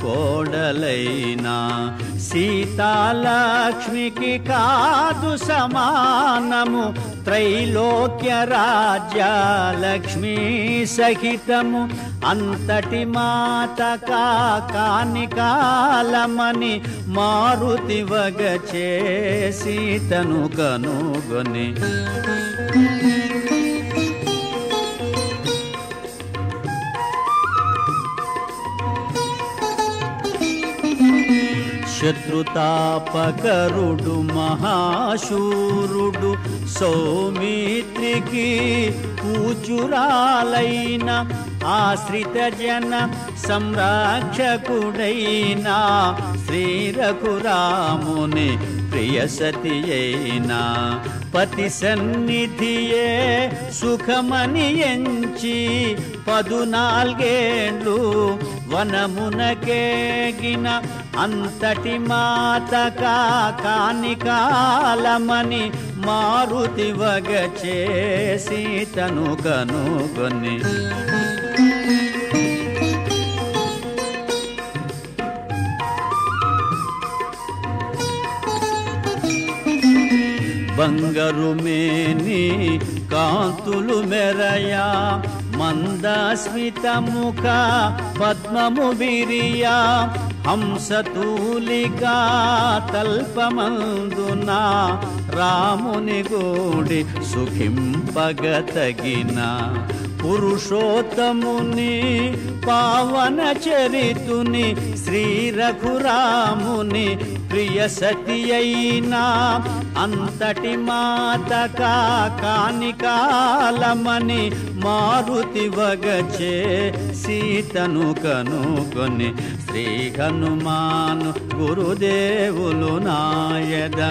కోడలైనా సీతాలక్ష్మికి కాదు సమానము త్రైలోక్య రాజ్య లక్ష్మీ సహితము అంతటి మాత కాని కాలమని మారుతి వగచే సీతను కనుగొని శత్రుతాపకరుడు మహాశూరుడు సౌమిత్రికి పూచురాలైన ఆశ్రిత జన సంరక్షకుడైన శ్రీ రఘురాముని ప్రియ సతి అయిన పతి సన్నిధియే సుఖమని ఎంచి 14 వనమునకేగిన అంతటి మాతక కాని కాలమని మారుతి వగచే సీతను కనుగొని బంగారు మేని కాంతులు మెరయా మందస్మిత ముఖ పద్మము విరియా హంసతూలికా తల్పమందున రాముని గూడి సుఖింపగతగిన పురుషోత్తముని పావన చరితుని శ్రీ రఘురాముని ప్రియ సతి అయినా అంతటి మాతక కాని కాలమని మారుతి వగచే సీతను కనుగొని శ్రీ హనుమాను గురుదేవులు నాయద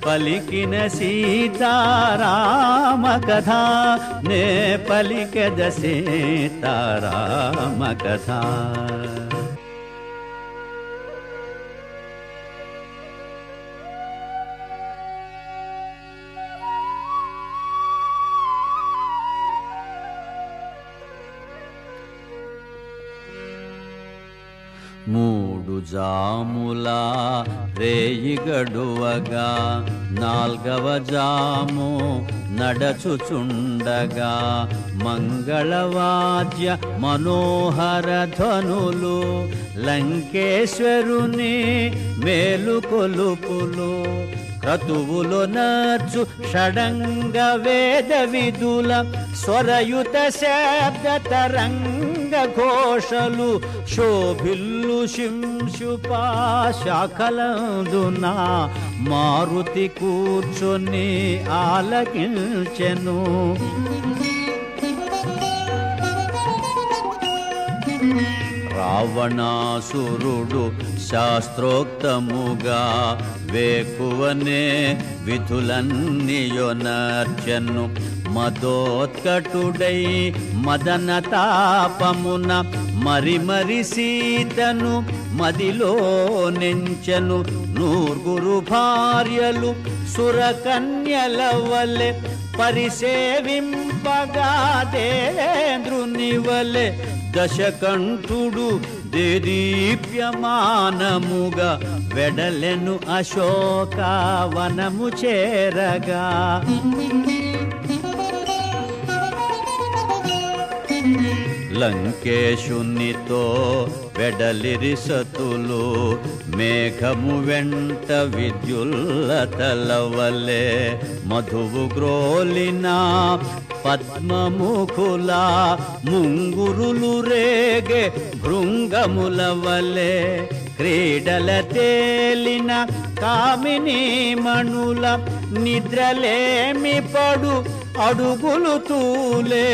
పలికిన సీతారామ కథ నే పలికెద సీతారామ కథ. మూడు జాముల రేయి గడువగా 4వ జాము నడచుచుండగా మంగళవాద్య మనోహర ధ్వనులు లంకేశ్వరుని మేలుకొలుపులు క్రతువులు నర్చు షడంగ వేద విదుల స్వరయుత శబ్ద తరంగ ఘోషలు శోభిల్లు శింశుపా శాఖలందున మారుతి కూర్చొని ఆలకించెను. రావణాసురుడు శాస్త్రోక్తముగా వేకువనే విధులన్నీయొనర్చెను. మదోత్కటుడై మదన తాపమున మరి సీతను మదిలో నెంచెను. 9 భార్యలు సురకన్యల వలె పరిసేవింపగా దేవేంద్రుని వలె దశకంఠుడు దేదీప్యమానముగా వెడలెను అశోకవనము చేరగా. లంకేశునితో వెడలిరి సతులు మేఘము వెంట విద్యుల్లతల వలె మధువు గ్రోలిన పద్మముఖుల ముంగురులు రేగే భృంగముల వలె క్రీడల తేలిన కామిని మణుల నిద్రలేమి పడు అడుగులు తూలే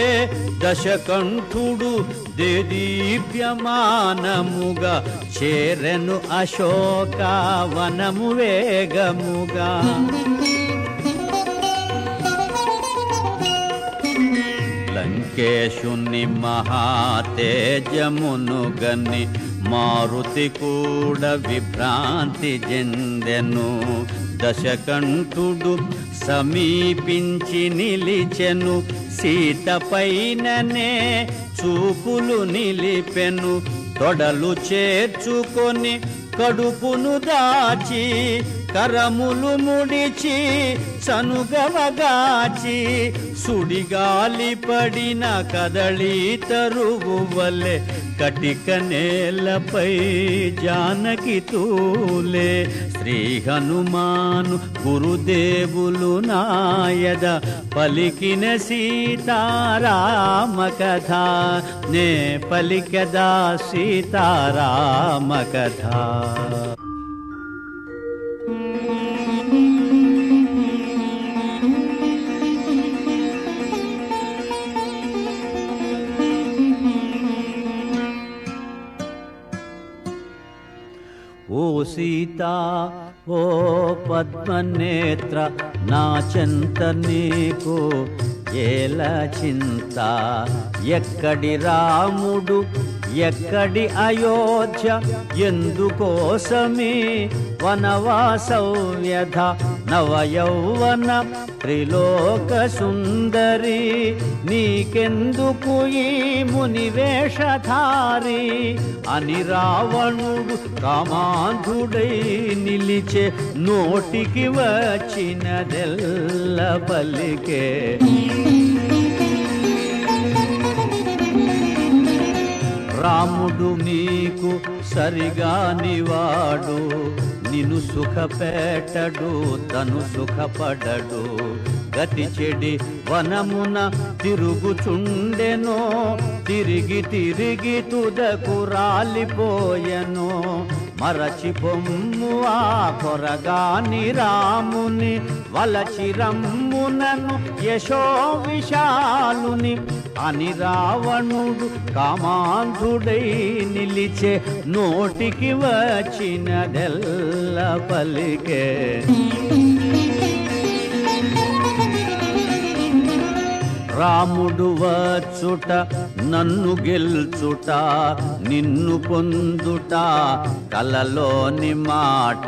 దశకంఠుడు దేదీప్యమానముగా చేరెను అశోకవనము వేగముగా. లంకేశుని మహాతేజమును గని మారుతి కూడా విభ్రాంతి చెందెను. దశకంఠుడు సమీపించి నిలిచెను. సీత పైననే చూపులు నిలిపెను. తొడలు చేర్చుకొని కడుపును దాచి కరములు ముడిచి సనుగవగాచి సుడిగాలి పడిన కదళీ తరువు వలె కటిక నేలపై జానకి తూలే. శ్రీ హనుమాను గురుదేవులు నాయద పలికిన సీతారామ కథ నే పలికదా సీతారామ కథ. ఓ సీతా ఓ పద్మనేత్ర నా చెంత నీకు ఏల చింత ఎక్కడి రాముడు ఎక్కడి అయోధ్య ఎందుకోసమే వనవాసవ్యధ నవయౌవన త్రిలోక సుందరి నీకెందుకు ఈ మునివేషధారి అని రావణుడు కామాంధుడై నిలిచే నోటికి వచ్చినదెల్ల పలికే రాముడు నీకు సరిగానివాడు నిన్ను సుఖపెట్టడు తను సుఖపడడు గతి చెడి వనమున తిరుగుచుండెనో తిరిగి తిరిగి తుదకు రాలిపోయెనో మరచి పొమ్ము ఆ కొరగాని రాముని వలచి రమ్మునను యశో విశాలుని అని రావణుడు కామాంధుడై నిలిచే నోటికి వచ్చినదెల్ల పలికే రాముడు వచ్చుట నన్ను గెల్చుట నిన్ను పొందుట కలలోని మాట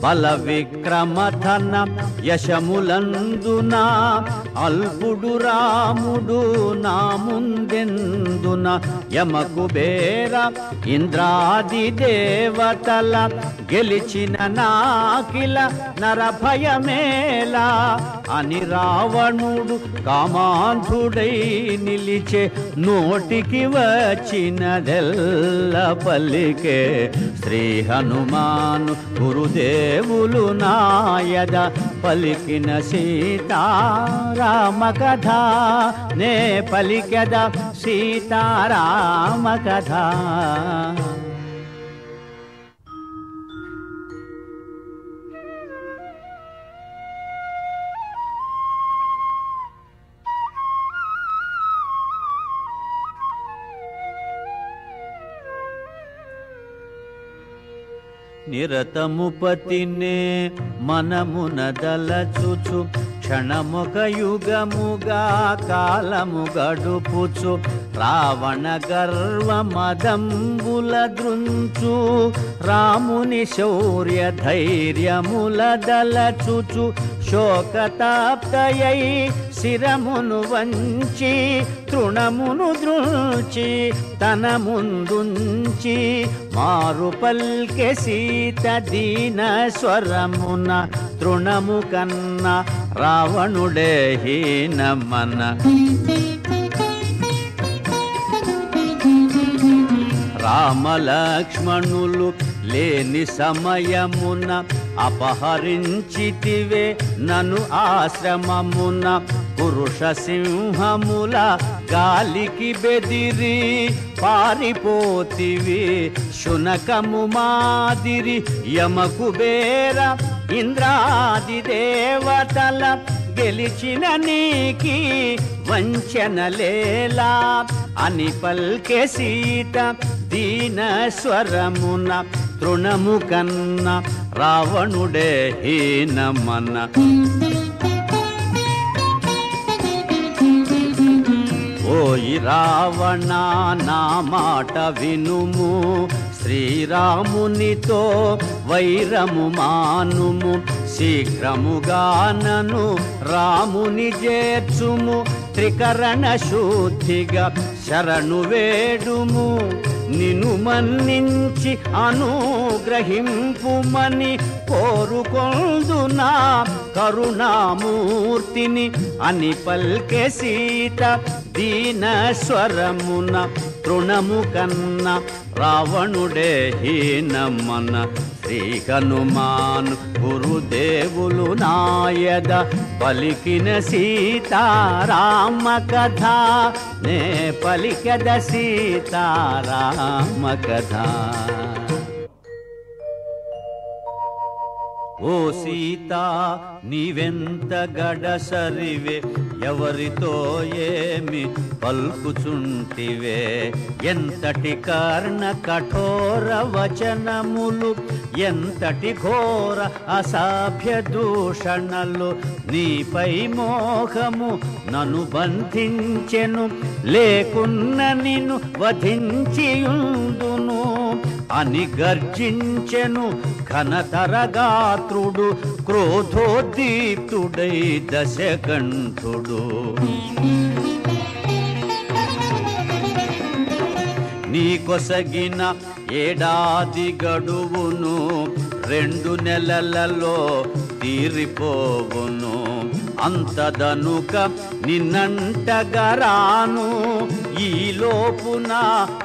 బల విక్రమధన యశములందున అల్పుడు రాముడు నా ముందెందున యమకుబేర ఇంద్రాది దేవతల గెలిచిన నాకిల నరభయమేలా అని రావణుడు కామాంధుడై నిలిచే నోటికి వచ్చినదెల్ల పలికే శ్రీ హనుమాను గురుదేవులు నాయద పలికిన సీతారామ కథ నే పలికద సీతారామ కథ నిరతము పతినే మనమున దలచుచు క్షణముక యుగముగా కాలము గడుపుచు రావణ గర్వ మదంబుల దృంచు రాముని శౌర్య ధైర్యముల దలచుచు శోకతాప్తయై శిరమును వంచి తృణమును దృంచి తన ముందుంచి మారు పల్కె సీత దీన స్వరమున తృణము కన్న రావణుడే హీనమన రామలక్ష్మణులు లేని సమయమున అపహరించితివే నను ఆశ్రమమున పురుష సింహముల గాలికి బెదిరి పారిపోతివి శునకము మాదిరి యమకుబేర ఇంద్రాది దేవతల గెలిచిన నీకి వంచనలేలా అని పల్కె సీత దీన స్వరమున తృణము కన్న రావణుడే హీనమన ఓయి రావణ నా మాట వినుము శ్రీరామునితో వైరము మానుము శీఘ్రముగానను రాముని చేర్చుము త్రికరణ శుద్ధిగా శరణు వేడుము నిన్ను మన్నించి అనుగ్రహింపుమని కోరుకొందునా కరుణామూర్తిని అని పల్కె సీత దీన స్వరమున తృణము కన్న రావణుడే హీనమన శ్రీ హనుమాన్ గురుదేవులు నాయద పలికిన సీతారామ కథ నే పలికద సీతారామ కథ ఓ సీతా నీవెంత గడసరివే ఎవరితో ఏమి పలుకుచుంటివే ఎంతటి కర్ణ కఠోర వచనములు ఎంతటి ఘోర అసభ్య దూషణలు నీపై మోహము నన్ను బంధించెను లేకున్న నిన్ను వధించియుందును అని గర్జించెను ఘనతరగాత్రుడు క్రోధోద్దీప్తుడై దశకంఠుడు నీ కొసగిన ఏడాది గడువును 2 నెలలలో తీరిపోవును అంతదనుక నిన్నంటగరాను ఈ లోపున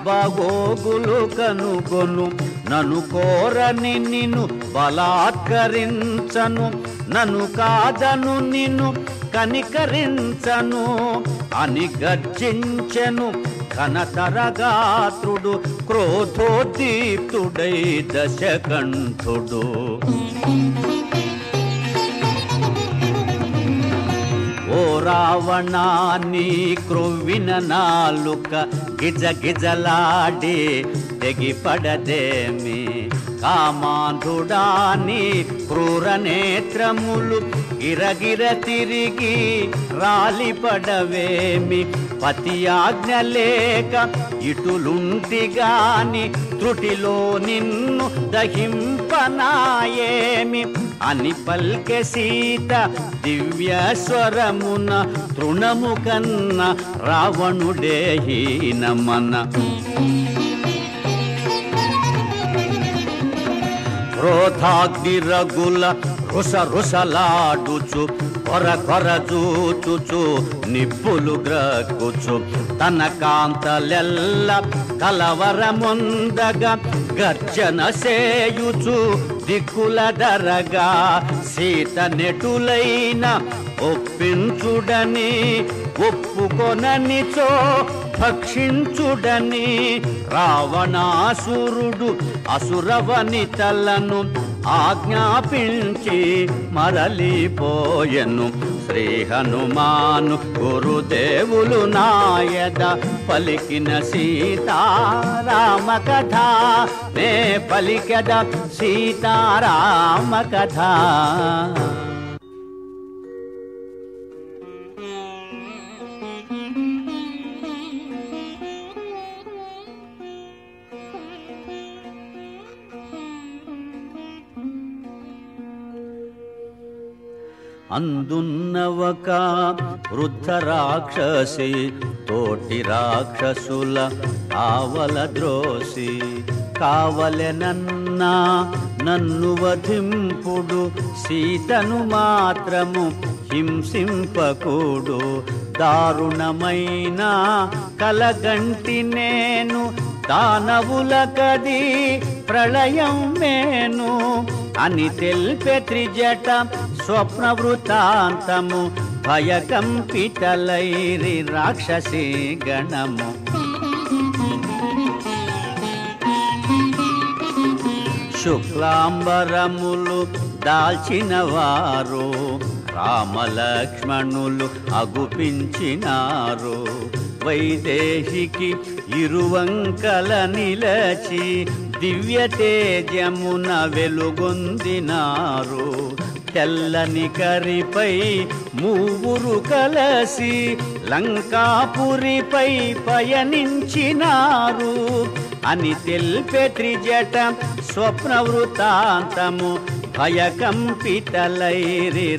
బాగోగులు కనుగొను నన్ను కోరని నిన్ను బలాత్కరించను నన్ను కాదను నిన్ను కనికరించను అని గర్జించెను ఘనతరగాత్రుడు క్రోధోద్దీప్తుడై దశకంఠుడు ఓ రావణాన్ని క్రొవ్విన నాలుక గిజగిజలాడి తెగిపడదేమి కామాంధుడాని క్రూర నేత్రములు గిరగిర తిరిగి రాలిపడవేమి పతి ఆజ్ఞ లేక ఇటులుంటిగాని త్రుటిలో నిన్ను దహింపనాయేమి అని పల్కె సీత దివ్య స్వరమున తృణము కన్న రావణుడే హీనమన క్రోధాగ్నిరగుల రుసరుసలాడుచు కొర కొర చూచుచు నిప్పులు గ్రక్కుచు తన కాంతలెల్ల కలవరముందగా గర్జన సేయుచు దిక్కుల దరగా సీత నెటులైన ఒప్పించుడని ఒప్పుకొననిచో భక్షించుడని రావణాసురుడు అసురవనితలను ఆజ్ఞాపించి మరలిపోయెను శ్రీ హనుమాను గురుదేవులు నాయద పలికిన సీతారామ కథ నే పలికద సీతారామ కథ అందున్నవక వృద్ధ రాక్షసి తోటి రాక్షసుల ఆవల ద్రోసి కావలెనన్నా నన్ను వధింపుడు సీతను మాత్రము హింసింపకూడు దారుణమైన కలగంటి నేను దానవులకది ప్రళయం మేను అని తెల్పె త్రిజట స్వప్న వృత్తాంతము భయకంపితలైరి రాక్షసీ గణము శుక్లాంబరములు దాల్చిన వారు రామలక్ష్మణులు అగుపించినారు వైదేహికి ఇరువంకల నిలచి దివ్య తేజమున వెలుగొందినారు తెల్లని కరిపై మూవురు కలసి లంకాపురిపై పయనించినారు అని తెల్పె త్రిజట స్వప్న వృత్తాంతము భయకంపితలైరి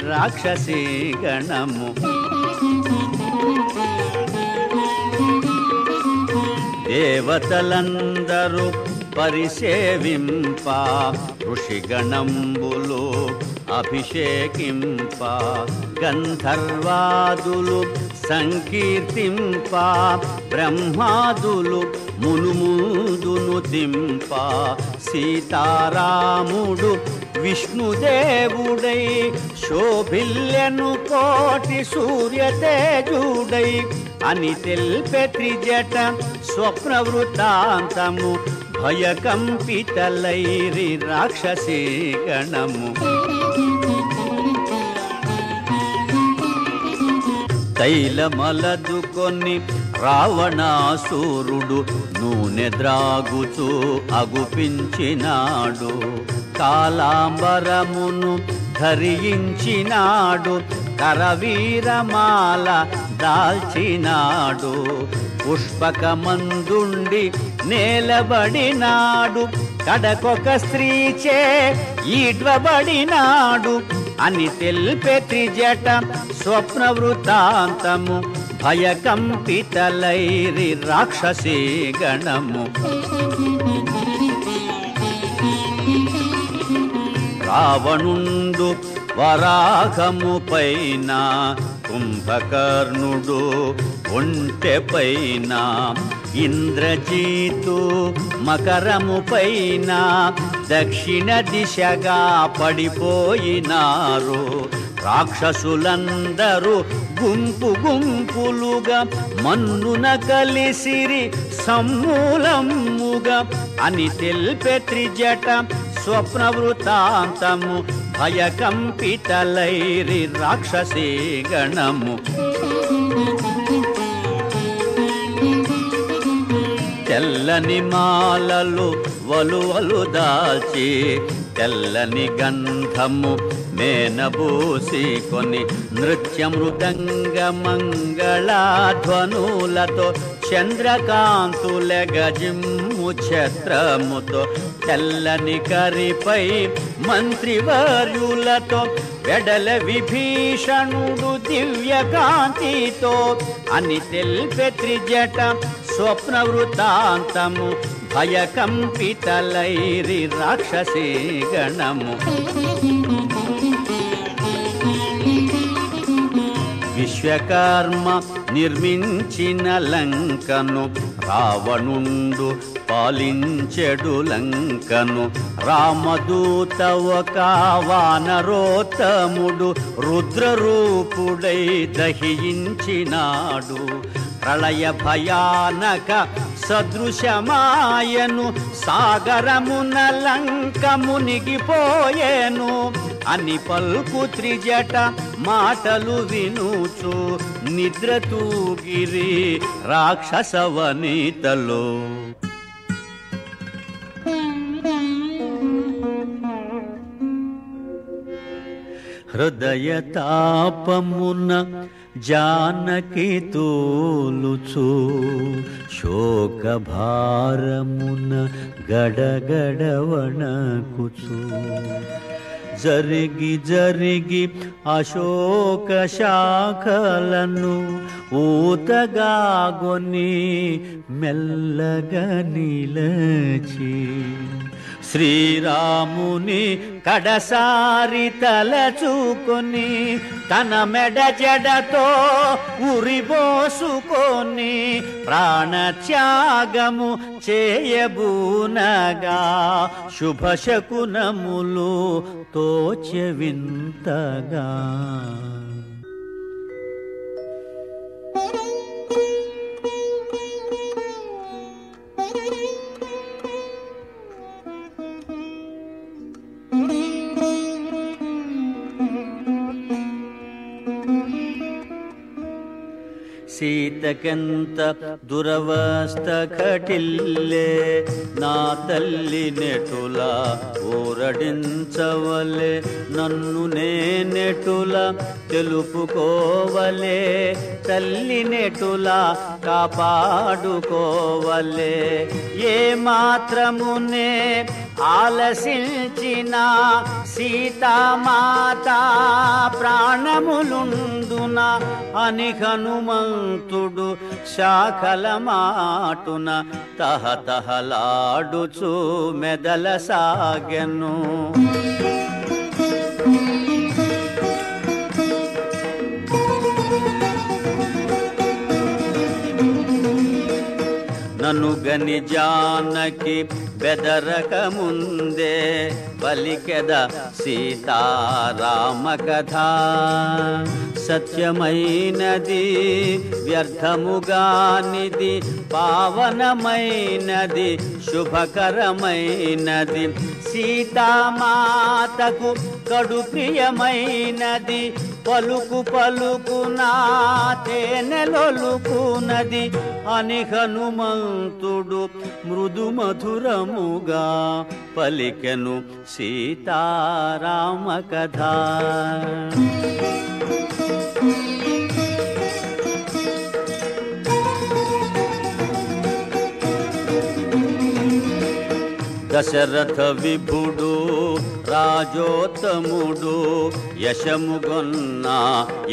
రాక్షసీ గణము దేవతలందరూ పరిసేవింప ఋషిగణంబులు అభిషేకింప గంధర్వాదులు సంకీర్తింప బ్రహ్మాదులు మునుముందును దింప సీతారాముడు విష్ణుదేవుడై శోభిల్యను కోటి సూర్యతేజుడై అని తెల్పె త్రిజట స్వప్న వృత్తాంతము భయకంపితలైరి రాక్షసీ గణము తైలమలదుకొని రావణాసురుడు నూనె ద్రాగుచూ అగుపించినాడు. కాలాంబరమును ధరించినాడు, కరవీరమాల దాల్చినాడు. పుష్పకమందుండి నేలబడినాడు, కడకొక స్త్రీచే ఈడ్వబడినాడు అని తెల్పే త్రిజట స్వప్న వృత్తాంతము. భయకంపితలైరి రాక్షసీ గణము. రావణుండు వరాహము పైన, కుంభకర్ణుడు ఒంటె పైన, ఇంద్రజీతు మకరము పైన దక్షిణ దిశగా పడిపోయినారు. రాక్షసులందరూ గుంపు గుంపులుగా మన్నున కలిసిరి సమూలముగా అని తెల్పే త్రిజట స్వప్న వృత్తాంతము. భయకంపితలైరి రాక్షసీ గణము. తెల్లని మాలలు వలువలు దాల్చి, తెల్లని గంధము మేనబూసి కొని, నృత్య మృదంగ మంగళధ్వనులతో చంద్రకాంతుల గజిమ్ము ఛత్రముతో, తెల్లని కరిపై మంత్రివర్యులతో వెడల విభీషణుడు దివ్యకాంతితో అని తెల్పే త్రిజట స్వప్న వృత్తాంతము. భయకంపితలైరి రాక్షసీ గణము. విశ్వకర్మ నిర్మించిన లంకను రావణుండు పాలించెడు లంకను. రామదూత ఒక వానరోత్తముడు రుద్రరూపుడై దహించినాడు. ప్రళయ భయానక సదృశమాయను, సాగరమున లంక మునిగిపోయేను అని పల్కు త్రిజట మాటలు వినుచు నిద్ర తూగిరి రాక్షసవనితలో. హృదయ తాపమున జానకి తోలుచు, శోకభారమున గడగడ వణకుచు, జరిగి జరిగి అశోక శాఖలను ఊతగాగొని మెల్లగా నిలచి, శ్రీరాముని కడసారి తలచుకొని తన మెడ జడతో ఉరిబోసుకొని ప్రాణత్యాగము చేయబూనగా, శుభశకునములు తోచె వింతగా. సీతకెంత దురవస్థ ఘటిల్లే, నా తల్లి నెటులా ఊరడించవలే, నన్ను నేనెటులా తెలుపుకోవలే, తల్లి నెటులా కాపాడుకోవలే. ఏ మాత్రమునే ఆలసించిన సీతామాత ప్రాణములుండునా అని హనుమంతుడు శాఖల మాటున తహతహలాడుచు మెదల సాగెను. ననుగని జానకి బెదరక ముందే పలికెద సీతారామ కథ. సత్యమైనది వ్యర్థముగానిది, పావనమైనది శుభకరమైనది, సీతామాతకు కడు ప్రియమైనది పలుకు పలుకునా తేనెలొలుకునది అని హనుమంతుడు మృదు మధురముగా పలికెను సీతారామ కథ. దశరథ విభుడు రాజోత్తముడు యశముగొన్న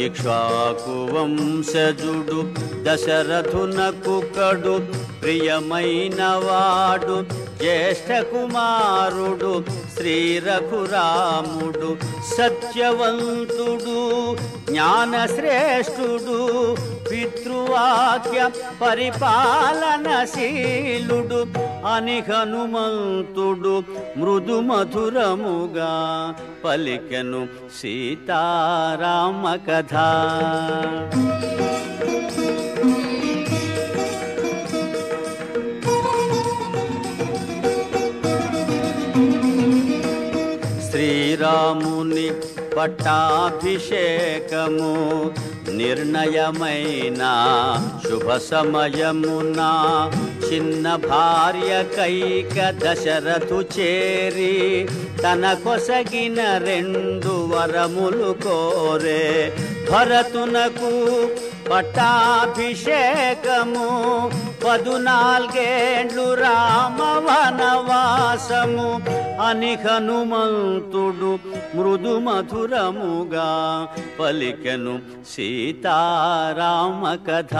ఇక్ష్వాకు వంశజుడు దశరథునకు కడు ప్రియమైన వాడు జ్యేష్ఠ కుమారుడు శ్రీ రఘురాముడు సత్యవంతుడు జ్ఞానశ్రేష్ఠుడు పితృవాక్య పరిపాలనశీలుడు అని హనుమంతుడు మృదు మధురముగా పలికెను సీతారామ కథ. శ్రీరాముని పట్టాభిషేకము నిర్ణయమైన శుభ సమయమున చిన్న భార్య కైక దశరథు చేరి తన కొసగిన 2 వరములు కోరే. భరతునకు పట్టాభిషేకము 14 రామ వనవాసము అని హనుమంతుడు మృదు మధురముగా పలికెను సీతారామ కథ.